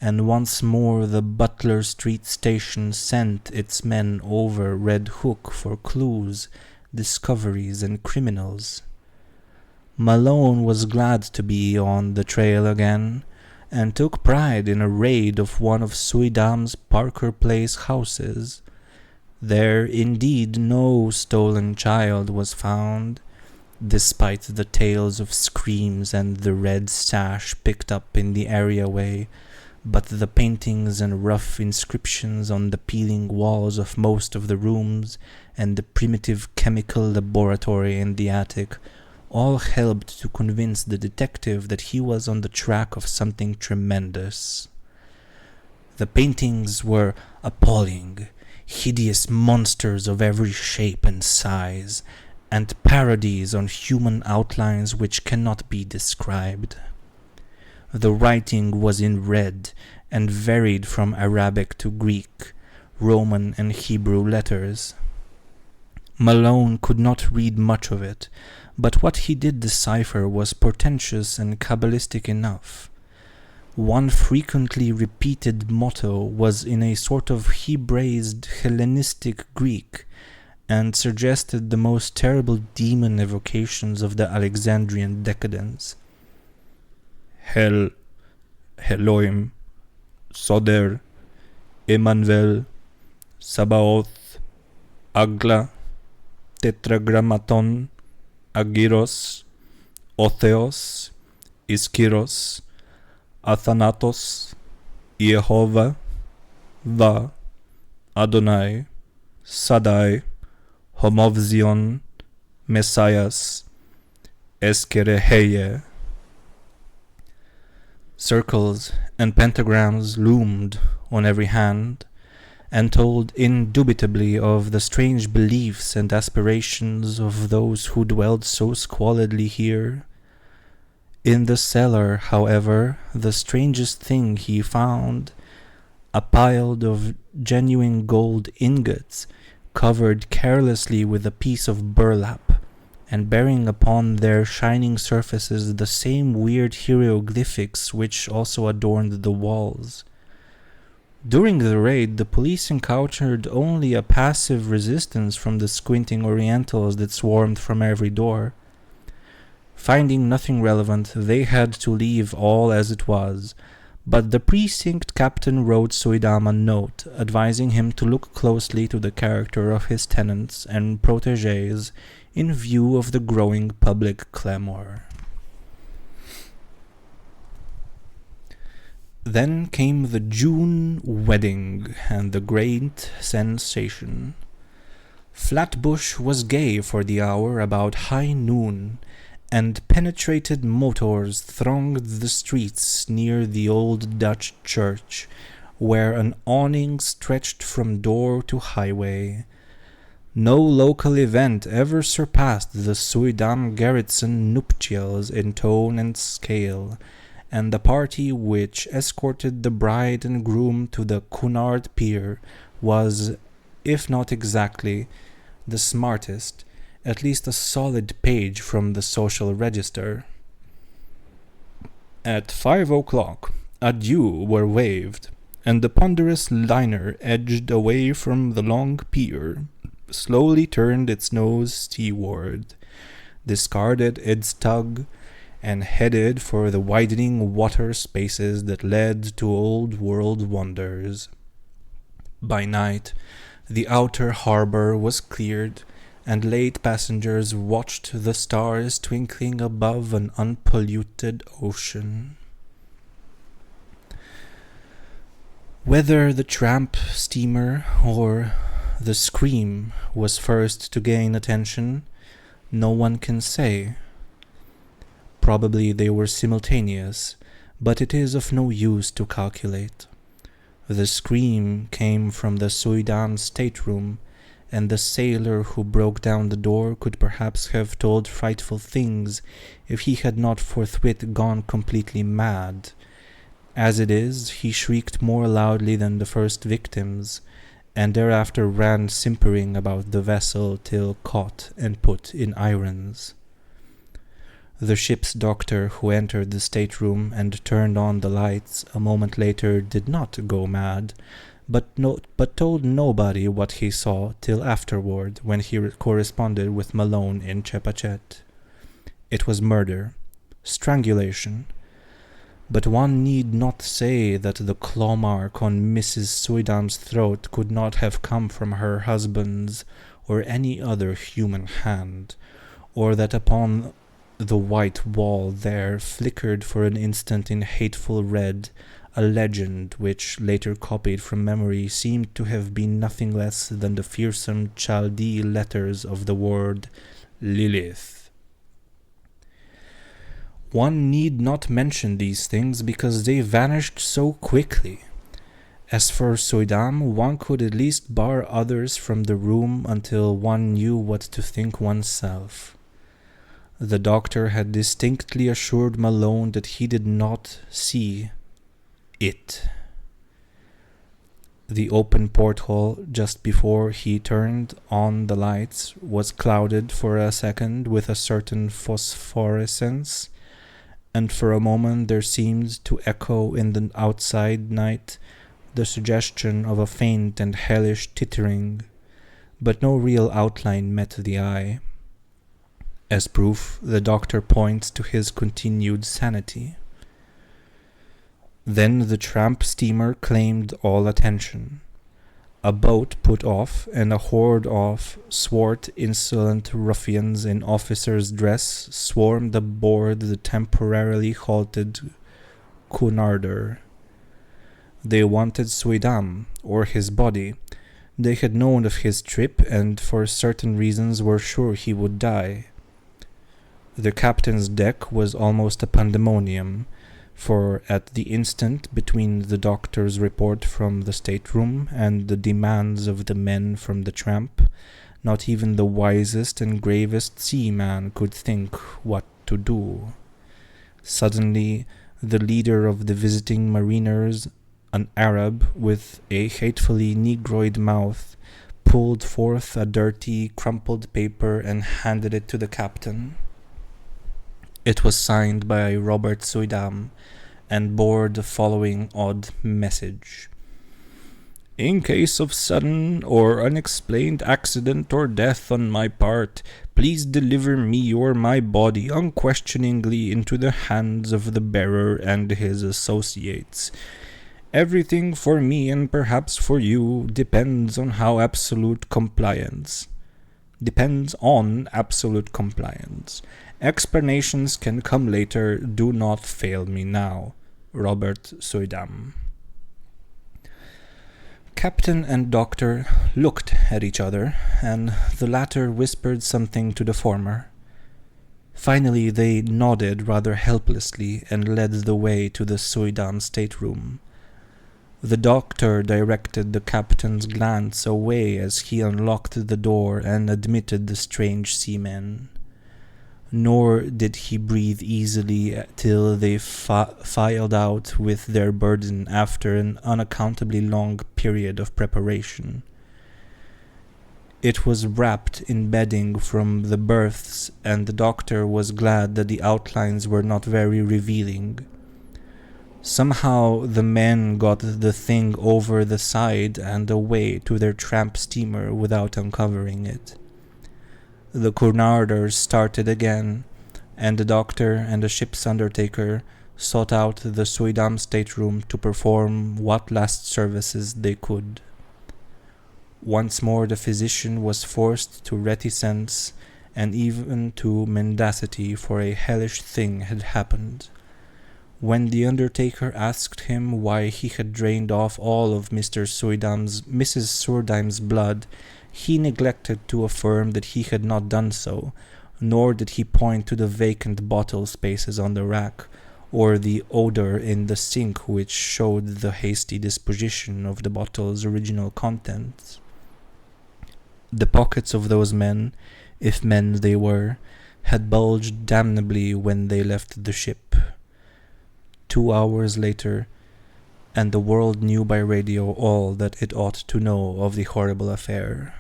and once more the Butler Street station sent its men over Red Hook for clues, discoveries, and criminals. Malone was glad to be on the trail again, and took pride in a raid of one of Suidam's Parker Place houses. There, indeed, no stolen child was found, despite the tales of screams and the red sash picked up in the areaway, but the paintings and rough inscriptions on the peeling walls of most of the rooms and the primitive chemical laboratory in the attic all helped to convince the detective that he was on the track of something tremendous. The paintings were appalling, hideous monsters of every shape and size, and parodies on human outlines which cannot be described. The writing was in red and varied from Arabic to Greek, Roman and Hebrew letters. Malone could not read much of it, but what he did decipher was portentous and cabalistic enough. One frequently repeated motto was in a sort of Hebraized Hellenistic Greek, and suggested the most terrible demon evocations of the Alexandrian decadence. Hel, Elohim, Soder, Emmanuel, Sabaoth, Agla, Tetragrammaton, Agiros, Otheos, Iskiros, Athanatos, Yehovah, Va, Adonai, Sadai, Homovzion, Messias, Eskereheye. Circles and pentagrams loomed on every hand, and told indubitably of the strange beliefs and aspirations of those who dwelled so squalidly here. In the cellar, however, the strangest thing he found, a pile of genuine gold ingots, covered carelessly with a piece of burlap, and bearing upon their shining surfaces the same weird hieroglyphics which also adorned the walls. During the raid, the police encountered only a passive resistance from the squinting Orientals that swarmed from every door. Finding nothing relevant, they had to leave all as it was, but the precinct captain wrote Suidam a note advising him to look closely to the character of his tenants and protégés in view of the growing public clamor. Then came the June wedding and the great sensation. Flatbush was gay for the hour about high noon, and penetrated motors thronged the streets near the old Dutch church, where an awning stretched from door to highway. No local event ever surpassed the Suidam Gerritsen nuptials in tone and scale, and the party which escorted the bride and groom to the Cunard Pier was, if not exactly, the smartest, at least a solid page from the social register. At 5 o'clock, adieu were waved, and the ponderous liner edged away from the long pier, slowly turned its nose seaward, discarded its tug, and headed for the widening water spaces that led to old world wonders. By night, the outer harbor was cleared, and late passengers watched the stars twinkling above an unpolluted ocean. Whether the tramp steamer or the Scream was first to gain attention, no one can say. Probably they were simultaneous, but it is of no use to calculate. The Scream came from the Suidam stateroom, and the sailor who broke down the door could perhaps have told frightful things if he had not forthwith gone completely mad. As it is, he shrieked more loudly than the first victims, and thereafter ran simpering about the vessel till caught and put in irons. The ship's doctor, who entered the stateroom and turned on the lights a moment later, did not go mad, but told nobody what he saw till afterward, when he corresponded with Malone in Chepachet. It was murder, strangulation, but one need not say that the claw mark on Mrs. Suidam's throat could not have come from her husband's or any other human hand, or that upon the white wall there flickered for an instant in hateful red a legend which, later copied from memory, seemed to have been nothing less than the fearsome Chaldee letters of the word Lilith. One need not mention these things because they vanished so quickly. As for Suidam, one could at least bar others from the room until one knew what to think oneself. The doctor had distinctly assured Malone that he did not see it. The open porthole just before he turned on the lights was clouded for a second with a certain phosphorescence, and for a moment there seemed to echo in the outside night the suggestion of a faint and hellish tittering, but no real outline met the eye. As proof, the doctor points to his continued sanity. Then the tramp steamer claimed all attention. A boat put off, and a horde of swart, insolent ruffians in officer's dress swarmed aboard the temporarily halted Cunarder. They wanted Suidam, or his body. They had known of his trip, and for certain reasons were sure he would die. The captain's deck was almost a pandemonium, for at the instant between the doctor's report from the stateroom and the demands of the men from the tramp, not even the wisest and gravest seaman could think what to do. Suddenly, the leader of the visiting mariners, an Arab with a hatefully negroid mouth, pulled forth a dirty, crumpled paper and handed it to the captain. It was signed by Robert Suidam and bore the following odd message. In case of sudden or unexplained accident or death on my part, please deliver me or my body unquestioningly into the hands of the bearer and his associates. Everything for me and perhaps for you depends on absolute compliance. Explanations can come later. Do not fail me now. Robert Suidam. Captain and doctor looked at each other, and the latter whispered something to the former. Finally they nodded rather helplessly and led the way to the Suidam stateroom. The doctor directed the captain's glance away as he unlocked the door and admitted the strange seamen. Nor did he breathe easily till they filed out with their burden after an unaccountably long period of preparation. It was wrapped in bedding from the berths, and the doctor was glad that the outlines were not very revealing. Somehow the men got the thing over the side and away to their tramp steamer without uncovering it. The Cunarders started again, and the doctor and the ship's undertaker sought out the Suidam stateroom to perform what last services they could. Once more the physician was forced to reticence and even to mendacity, for a hellish thing had happened. When the undertaker asked him why he had drained off all of Mrs. Suidam's blood, he neglected to affirm that he had not done so, nor did he point to the vacant bottle spaces on the rack, or the odor in the sink which showed the hasty disposition of the bottle's original contents. The pockets of those men, if men they were, had bulged damnably when they left the ship. 2 hours later, and the world knew by radio all that it ought to know of the horrible affair.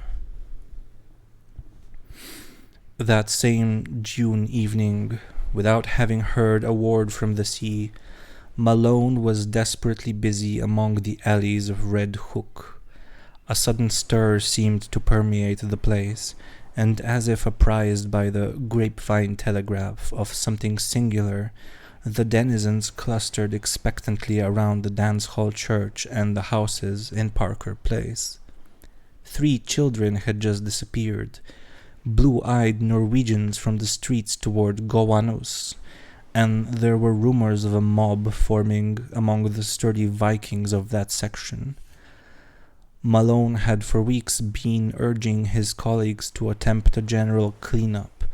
That same June evening, without having heard a word from the sea, Malone was desperately busy among the alleys of Red Hook. A sudden stir seemed to permeate the place, and as if apprised by the grapevine telegraph of something singular, the denizens clustered expectantly around the dance hall church and the houses in Parker Place. 3 children had just disappeared, blue-eyed Norwegians from the streets toward Gowanus, and there were rumors of a mob forming among the sturdy Vikings of that section. Malone had for weeks been urging his colleagues to attempt a general clean-up,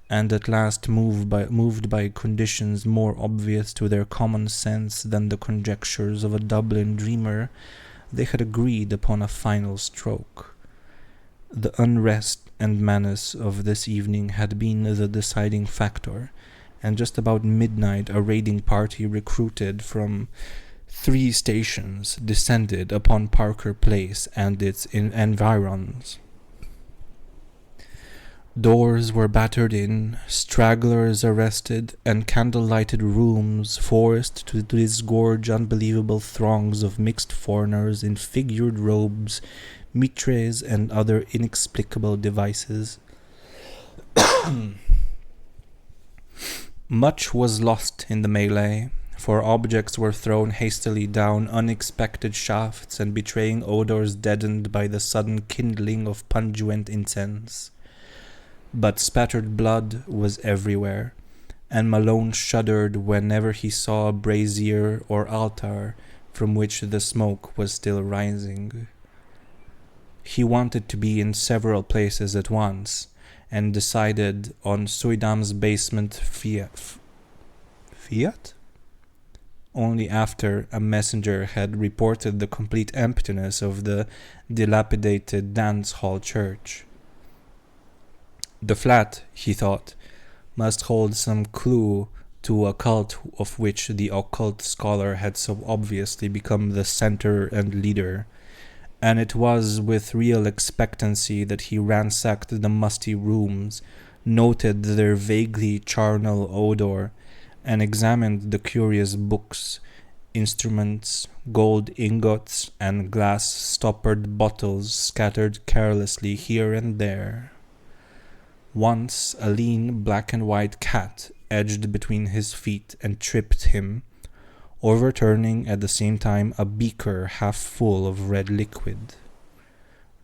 and at last moved by conditions more obvious to their common sense than the conjectures of a Dublin dreamer, they had agreed upon a final stroke. The unrest and menace of this evening had been the deciding factor, and just about midnight a raiding party recruited from 3 stations descended upon Parker Place and its environs. Doors were battered in, stragglers arrested, and candle-lighted rooms forced to disgorge unbelievable throngs of mixed foreigners in figured robes, mitres, and other inexplicable devices. Much was lost in the melee, for objects were thrown hastily down unexpected shafts and betraying odors deadened by the sudden kindling of pungent incense. But spattered blood was everywhere, and Malone shuddered whenever he saw a brazier or altar from which the smoke was still rising. He wanted to be in several places at once, and decided on Suidam's basement Fiat? Only after a messenger had reported the complete emptiness of the dilapidated dance hall church. The flat, he thought, must hold some clue to a cult of which the occult scholar had so obviously become the center and leader, and it was with real expectancy that he ransacked the musty rooms, noted their vaguely charnel odor, and examined the curious books, instruments, gold ingots, and glass stoppered bottles scattered carelessly here and there. Once a lean black and white cat edged between his feet and tripped him, overturning at the same time a beaker half full of red liquid.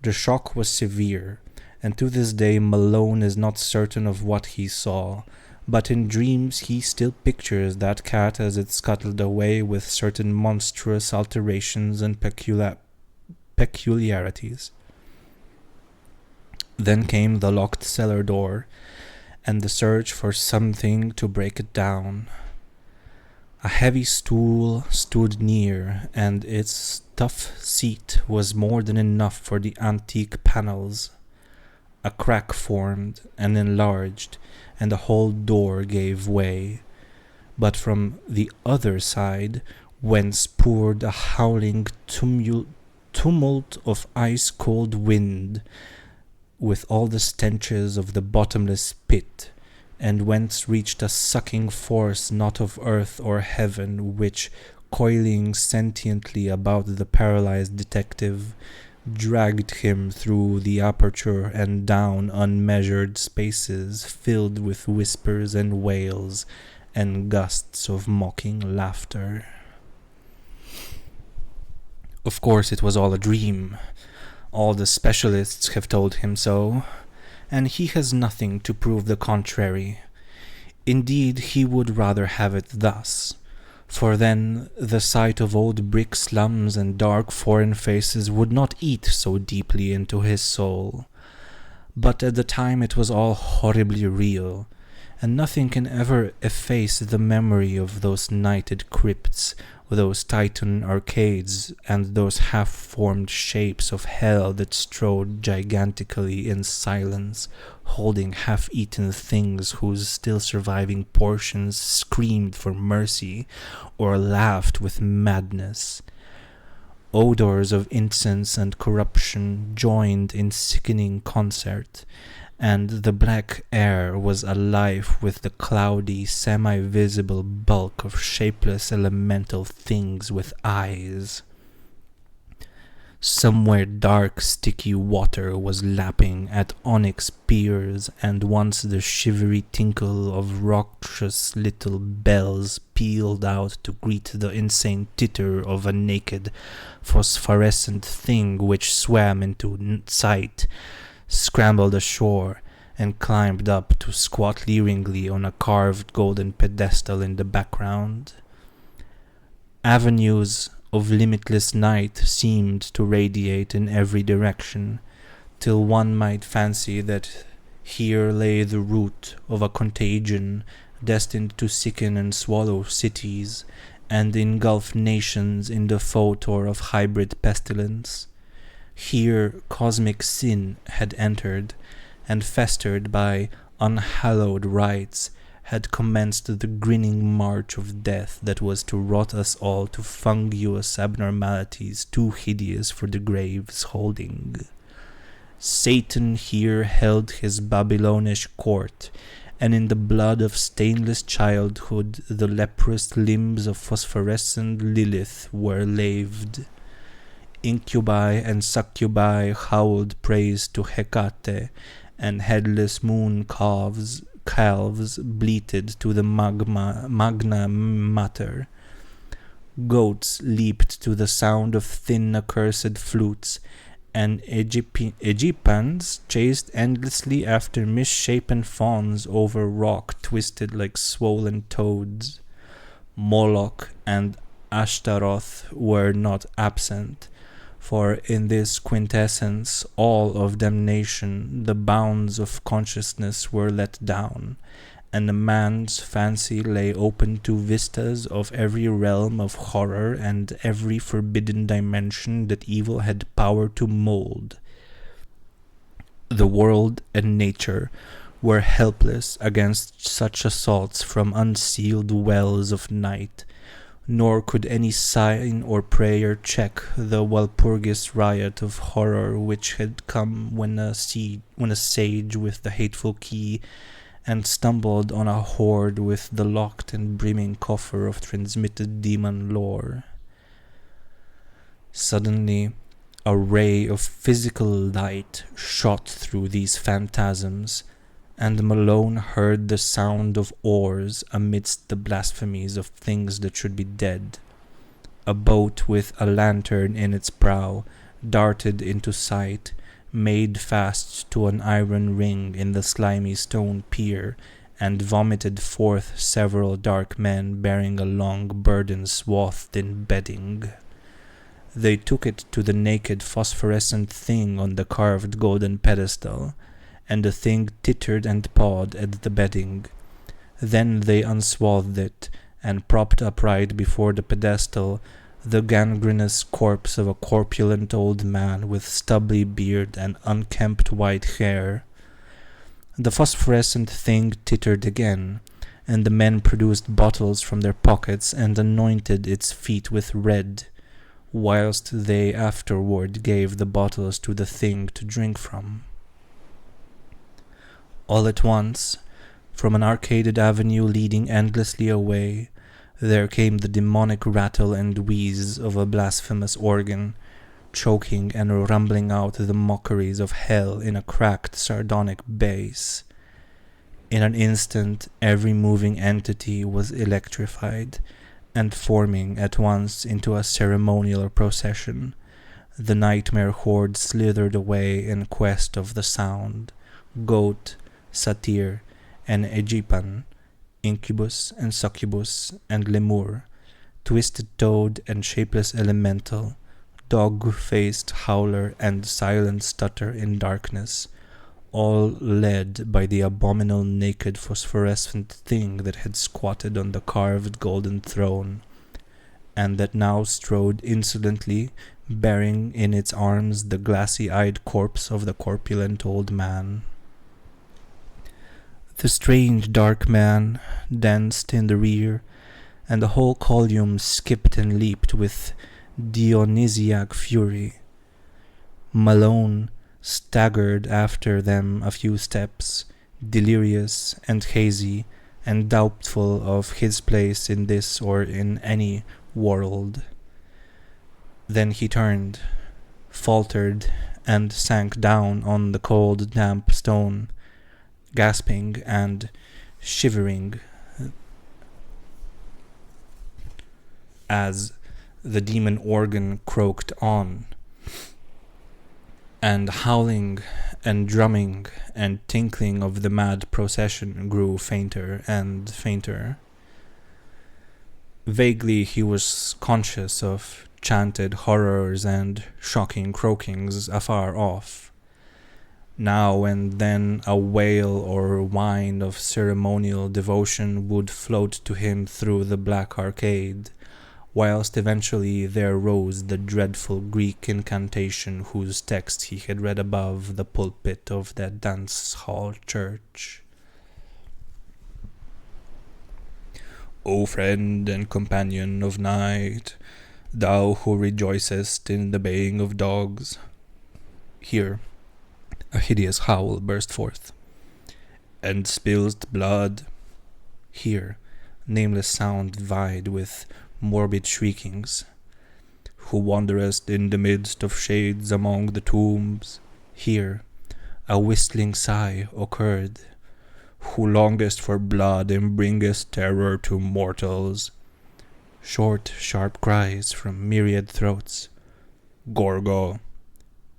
The shock was severe, and to this day Malone is not certain of what he saw, but in dreams he still pictures that cat as it scuttled away with certain monstrous alterations and peculiarities. Then came the locked cellar door, and the search for something to break it down. A heavy stool stood near, and its tough seat was more than enough for the antique panels. A crack formed and enlarged, and the whole door gave way. But from the other side, whence poured a howling tumult of ice-cold wind, with all the stenches of the bottomless pit, and whence reached a sucking force not of earth or heaven, which, coiling sentiently about the paralyzed detective, dragged him through the aperture and down unmeasured spaces filled with whispers and wails and gusts of mocking laughter. Of course it was all a dream. All the specialists have told him so, and he has nothing to prove the contrary. Indeed, he would rather have it thus, for then the sight of old brick slums and dark foreign faces would not eat so deeply into his soul. But at the time it was all horribly real, and nothing can ever efface the memory of those nighted crypts, those Titan arcades, and those half-formed shapes of hell that strode gigantically in silence, holding half-eaten things whose still surviving portions screamed for mercy or laughed with madness. Odors of incense and corruption joined in sickening concert, and the black air was alive with the cloudy, semi-visible bulk of shapeless elemental things with eyes. Somewhere dark, sticky water was lapping at onyx piers, and once the shivery tinkle of raucous little bells pealed out to greet the insane titter of a naked, phosphorescent thing which swam into sight, scrambled ashore, and climbed up to squat leeringly on a carved golden pedestal in the background. Avenues of limitless night seemed to radiate in every direction, till one might fancy that here lay the root of a contagion destined to sicken and swallow cities, and engulf nations in the photor of hybrid pestilence. Here cosmic sin had entered, and festered by unhallowed rites, had commenced the grinning march of death that was to rot us all to funguous abnormalities too hideous for the grave's holding. Satan here held his Babylonish court, and in the blood of stainless childhood the leprous limbs of phosphorescent Lilith were laved. Incubi and succubi howled praise to Hecate, and headless moon calves bleated to the magna mater. Goats leaped to the sound of thin accursed flutes, and Egyptians chased endlessly after misshapen fawns over rock twisted like swollen toads. Moloch and Ashtaroth were not absent, for in this quintessence all of damnation the bounds of consciousness were let down, and a man's fancy lay open to vistas of every realm of horror and every forbidden dimension that evil had power to mold. The world and nature were helpless against such assaults from unsealed wells of night, nor could any sign or prayer check the Walpurgis riot of horror which had come when a sage with the hateful key and stumbled on a hoard with the locked and brimming coffer of transmitted demon lore. Suddenly, a ray of physical light shot through these phantasms, and Malone heard the sound of oars amidst the blasphemies of things that should be dead. A boat with a lantern in its prow darted into sight, made fast to an iron ring in the slimy stone pier, and vomited forth several dark men bearing a long burden swathed in bedding. They took it to the naked phosphorescent thing on the carved golden pedestal, and the thing tittered and pawed at the bedding. Then they unswathed it, and propped upright before the pedestal the gangrenous corpse of a corpulent old man with stubbly beard and unkempt white hair. The phosphorescent thing tittered again, and the men produced bottles from their pockets and anointed its feet with red, whilst they afterward gave the bottles to the thing to drink from. All at once, from an arcaded avenue leading endlessly away, there came the demonic rattle and wheeze of a blasphemous organ, choking and rumbling out the mockeries of hell in a cracked, sardonic bass. In an instant, every moving entity was electrified, and forming at once into a ceremonial procession, the nightmare horde slithered away in quest of the sound. Goat, satyr, and Egyptian, incubus and succubus and lemur, twisted toad and shapeless elemental, dog-faced howler and silent stutter in darkness, all led by the abominable naked phosphorescent thing that had squatted on the carved golden throne, and that now strode insolently, bearing in its arms the glassy-eyed corpse of the corpulent old man. The strange dark man danced in the rear, and the whole column skipped and leaped with Dionysiac fury. Malone staggered after them a few steps, delirious and hazy, and doubtful of his place in this or in any world. Then he turned, faltered, and sank down on the cold, damp stone, gasping and shivering as the demon organ croaked on, and howling and drumming and tinkling of the mad procession grew fainter and fainter. Vaguely he was conscious of chanted horrors and shocking croakings afar off. Now and then a wail or whine of ceremonial devotion would float to him through the black arcade, whilst eventually there rose the dreadful Greek incantation whose text he had read above the pulpit of that dance-hall church. O friend and companion of night, thou who rejoicest in the baying of dogs. Here a hideous howl burst forth. And spilled blood. Here nameless sound vied with morbid shriekings. Who wanderest in the midst of shades among the tombs. Here a whistling sigh occurred. Who longest for blood and bringest terror to mortals. Short, sharp cries from myriad throats. Gorgo.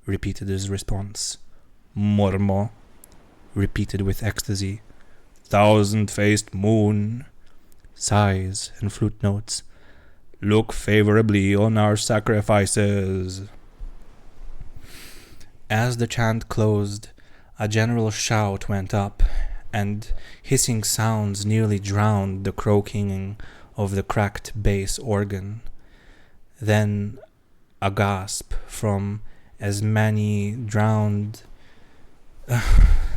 repeated his response. Mormo, repeated with ecstasy. Thousand-faced moon, sighs and flute notes. Look favorably on our sacrifices. As the chant closed, a general shout went up, and hissing sounds nearly drowned the croaking of the cracked bass organ. Then a gasp from as many drowned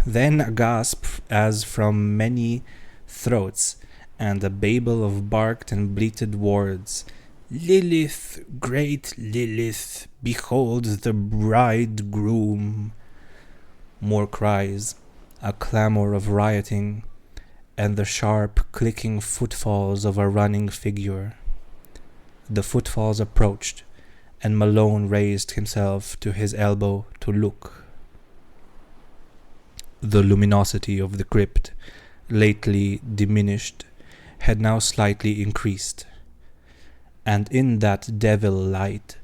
then a gasp as from many throats, and a babel of barked and bleated words. Lilith, great Lilith, behold the bridegroom. More cries, a clamor of rioting, and the sharp, clicking footfalls of a running figure. The footfalls approached, and Malone raised himself to his elbow to look. The luminosity of the crypt, lately diminished, had now slightly increased, and in that devil light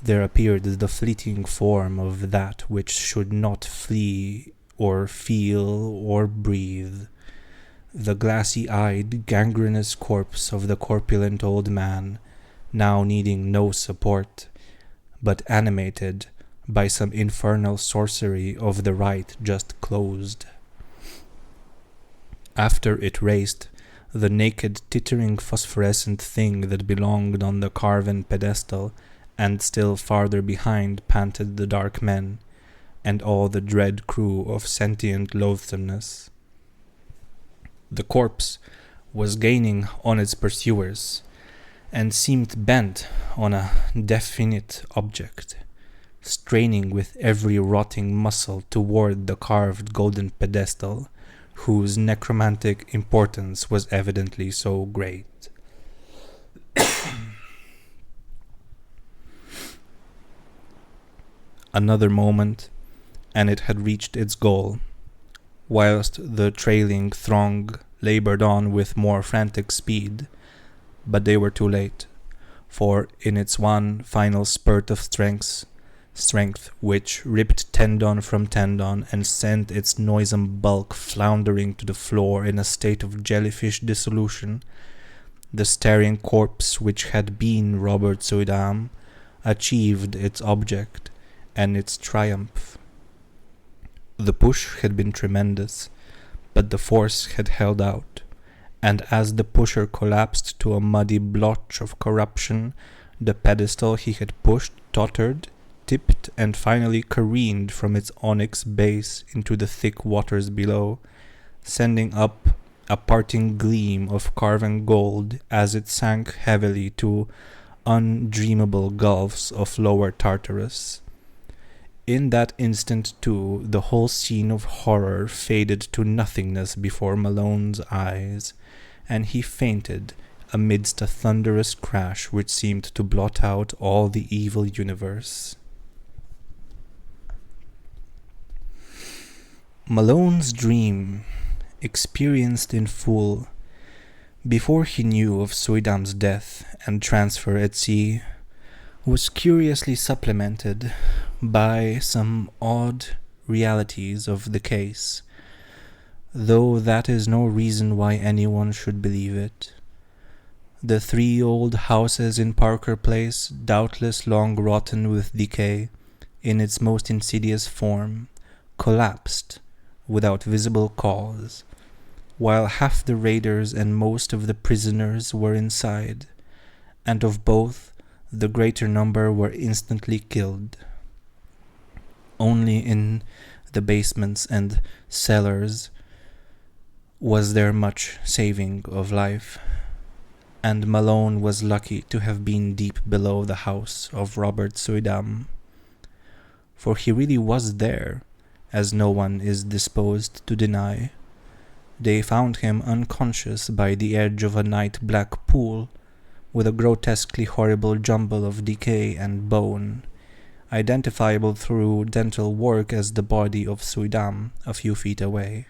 there appeared the fleeting form of that which should not flee or feel or breathe, the glassy-eyed, gangrenous corpse of the corpulent old man, now needing no support, but animated by some infernal sorcery of the rite just closed. After it raced the naked, tittering, phosphorescent thing that belonged on the carven pedestal, and still farther behind panted the dark men, and all the dread crew of sentient loathsomeness. The corpse was gaining on its pursuers, and seemed bent on a definite object, straining with every rotting muscle toward the carved golden pedestal, whose necromantic importance was evidently so great. Another moment, and it had reached its goal, whilst the trailing throng labored on with more frantic speed, but they were too late, for in its one final spurt of strength which ripped tendon from tendon and sent its noisome bulk floundering to the floor in a state of jellyfish dissolution, the staring corpse which had been Robert Suydam achieved its object and its triumph. The push had been tremendous, but the force had held out, and as the pusher collapsed to a muddy blotch of corruption, the pedestal he had pushed tottered, tipped, and finally careened from its onyx base into the thick waters below, sending up a parting gleam of carven gold as it sank heavily to undreamable gulfs of lower Tartarus. In that instant, too, the whole scene of horror faded to nothingness before Malone's eyes, and he fainted amidst a thunderous crash which seemed to blot out all the evil universe. Malone's dream, experienced in full, before he knew of Suydam's death and transfer at sea, was curiously supplemented by some odd realities of the case, though that is no reason why anyone should believe it. The 3 old houses in Parker Place, doubtless long rotten with decay, in its most insidious form, collapsed without visible cause, while half the raiders and most of the prisoners were inside, and of both the greater number were instantly killed. Only in the basements and cellars was there much saving of life, and Malone was lucky to have been deep below the house of Robert Suydam, for he really was there, as no one is disposed to deny. They found him unconscious by the edge of a night-black pool, with a grotesquely horrible jumble of decay and bone, identifiable through dental work as the body of Suydam a few feet away.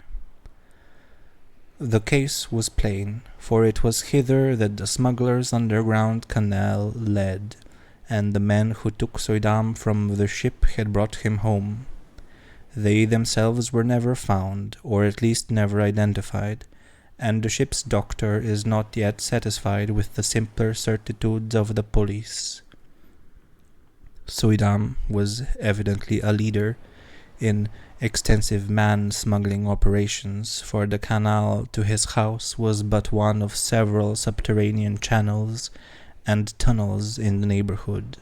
The case was plain, for it was hither that the smuggler's underground canal led, and the men who took Soidam from the ship had brought him home. They themselves were never found, or at least never identified, and the ship's doctor is not yet satisfied with the simpler certitudes of the police. Soidam was evidently a leader in extensive man-smuggling operations, for the canal to his house was but one of several subterranean channels and tunnels in the neighborhood.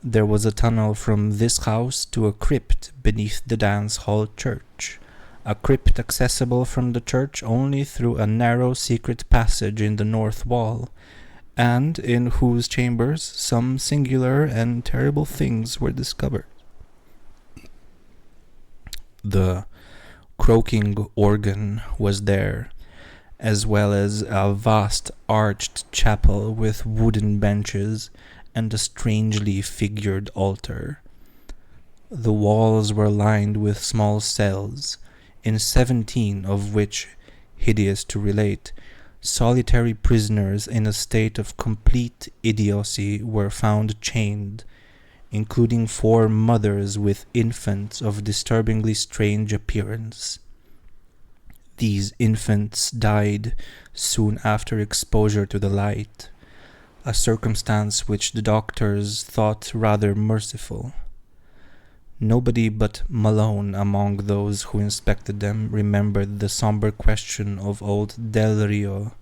There was a tunnel from this house to a crypt beneath the dance hall church, a crypt accessible from the church only through a narrow secret passage in the north wall, and in whose chambers some singular and terrible things were discovered. The croaking organ was there, as well as a vast arched chapel with wooden benches and a strangely figured altar. The walls were lined with small cells, in 17 of which, hideous to relate, solitary prisoners in a state of complete idiocy were found chained, including 4 mothers with infants of disturbingly strange appearance. These infants died soon after exposure to the light, a circumstance which the doctors thought rather merciful. Nobody but Malone among those who inspected them remembered the somber question of old Del Rio.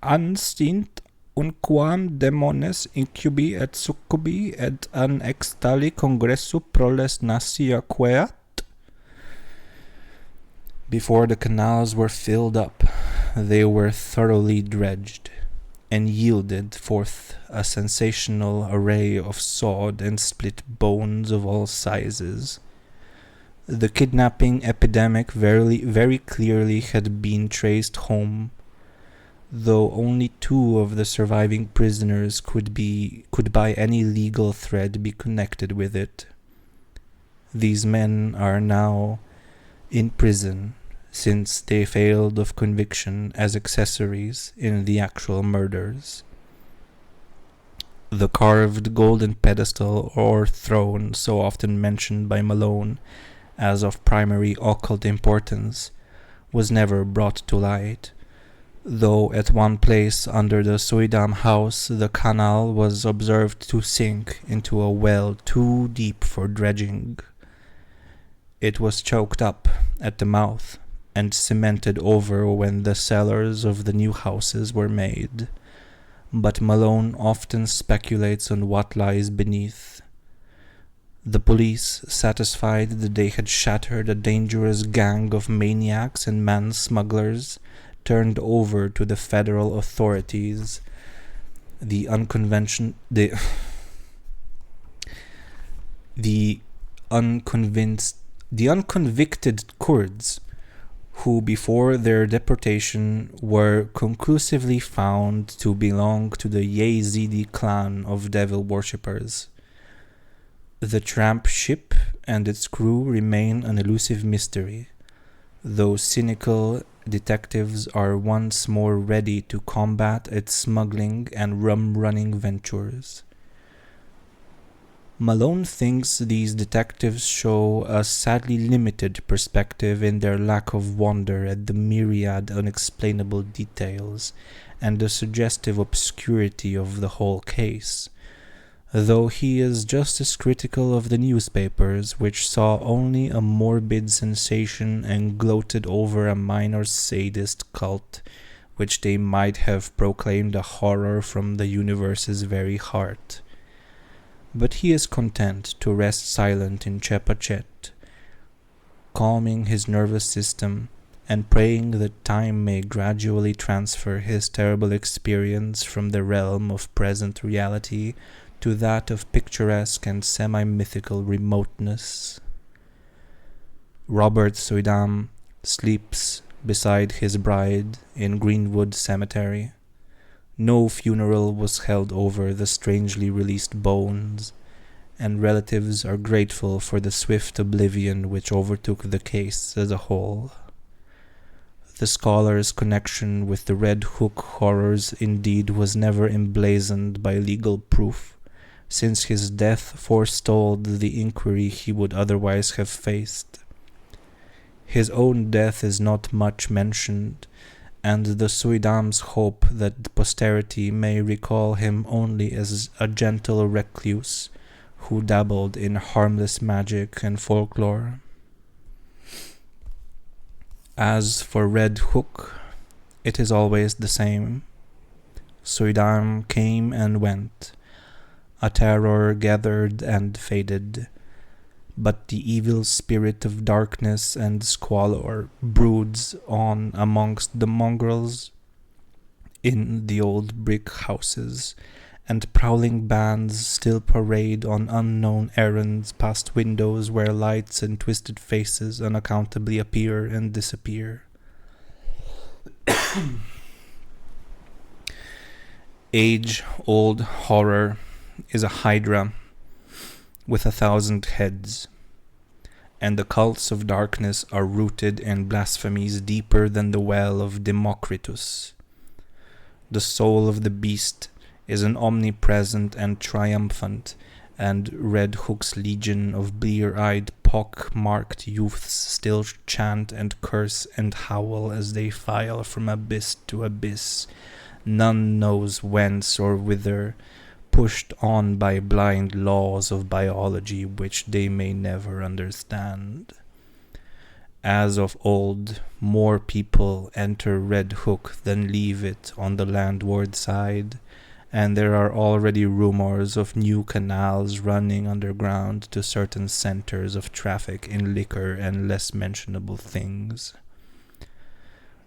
Ansint unquam demones incubi et succubi et an extali congressu proles nasia queat? Before the canals were filled up, they were thoroughly dredged, and yielded forth a sensational array of sawed and split bones of all sizes. The kidnapping epidemic very clearly had been traced home, though only 2 of the surviving prisoners could by any legal thread be connected with it. These men are now in prison, since they failed of conviction as accessories in the actual murders. The carved golden pedestal or throne so often mentioned by Malone as of primary occult importance was never brought to light, though at one place under the Soidam house the canal was observed to sink into a well too deep for dredging. It was choked up at the mouth and cemented over when the cellars of the new houses were made, but Malone often speculates on what lies beneath. The police, satisfied that they had shattered a dangerous gang of maniacs and man-smugglers, turned over to the federal authorities the unconvicted Kurds, who before their deportation were conclusively found to belong to the Yazidi clan of devil worshippers. The tramp ship and its crew remain an elusive mystery, though cynical detectives are once more ready to combat its smuggling and rum-running ventures. Malone thinks these detectives show a sadly limited perspective in their lack of wonder at the myriad unexplainable details and the suggestive obscurity of the whole case, though he is just as critical of the newspapers, which saw only a morbid sensation and gloated over a minor sadist cult, which they might have proclaimed a horror from the universe's very heart. But he is content to rest silent in Chepachet, calming his nervous system and praying that time may gradually transfer his terrible experience from the realm of present reality to that of picturesque and semi-mythical remoteness. Robert Soidam sleeps beside his bride in Greenwood Cemetery. No funeral was held over the strangely released bones, and relatives are grateful for the swift oblivion which overtook the case as a whole. The scholar's connection with the Red Hook horrors indeed was never emblazoned by legal proof, since his death forestalled the inquiry he would otherwise have faced. His own death is not much mentioned, and the Suidam's hope that posterity may recall him only as a gentle recluse who dabbled in harmless magic and folklore. As for Red Hook, it is always the same. Suidam came and went. A terror gathered and faded, but the evil spirit of darkness and squalor broods on amongst the mongrels in the old brick houses, and prowling bands still parade on unknown errands past windows where lights and twisted faces unaccountably appear and disappear. Age-old horror is a hydra with 1,000 heads, and the cults of darkness are rooted in blasphemies deeper than the well of Democritus. The soul of the beast is an omnipresent and triumphant, and Red Hook's legion of blear-eyed, pock-marked youths still chant and curse and howl as they file from abyss to abyss, none knows whence or whither, pushed on by blind laws of biology which they may never understand. As of old, more people enter Red Hook than leave it on the landward side, and there are already rumors of new canals running underground to certain centers of traffic in liquor and less mentionable things.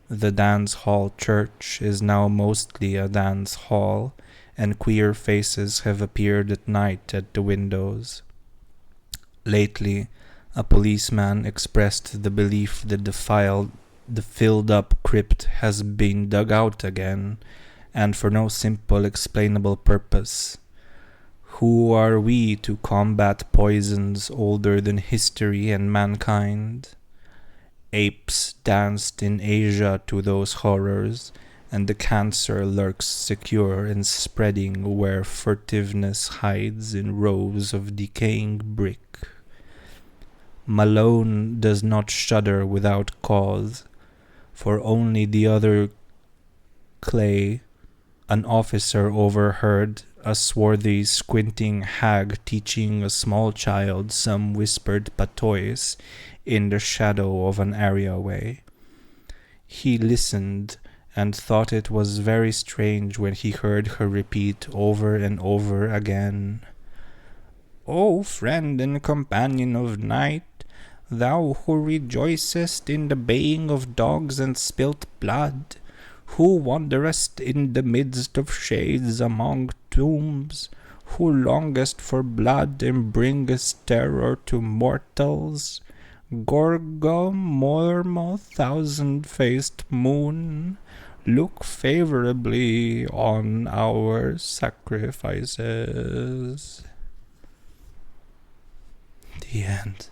The dance hall church is now mostly a dance hall, and queer faces have appeared at night at the windows. Lately, a policeman expressed the belief that the filled-up crypt has been dug out again, and for no simple explainable purpose. Who are we to combat poisons older than history and mankind? Apes danced in Asia to those horrors, and the cancer lurks secure and spreading where furtiveness hides in rows of decaying brick. Malone does not shudder without cause, for only the other clay an officer overheard a swarthy, squinting hag teaching a small child some whispered patois in the shadow of an areaway. He listened and thought it was very strange when he heard her repeat over and over again, "O friend and companion of night, thou who rejoicest in the baying of dogs and spilt blood, who wanderest in the midst of shades among tombs, who longest for blood and bringest terror to mortals, Gorgo, Mormo, thousand-faced moon, look favorably on our sacrifices." The end.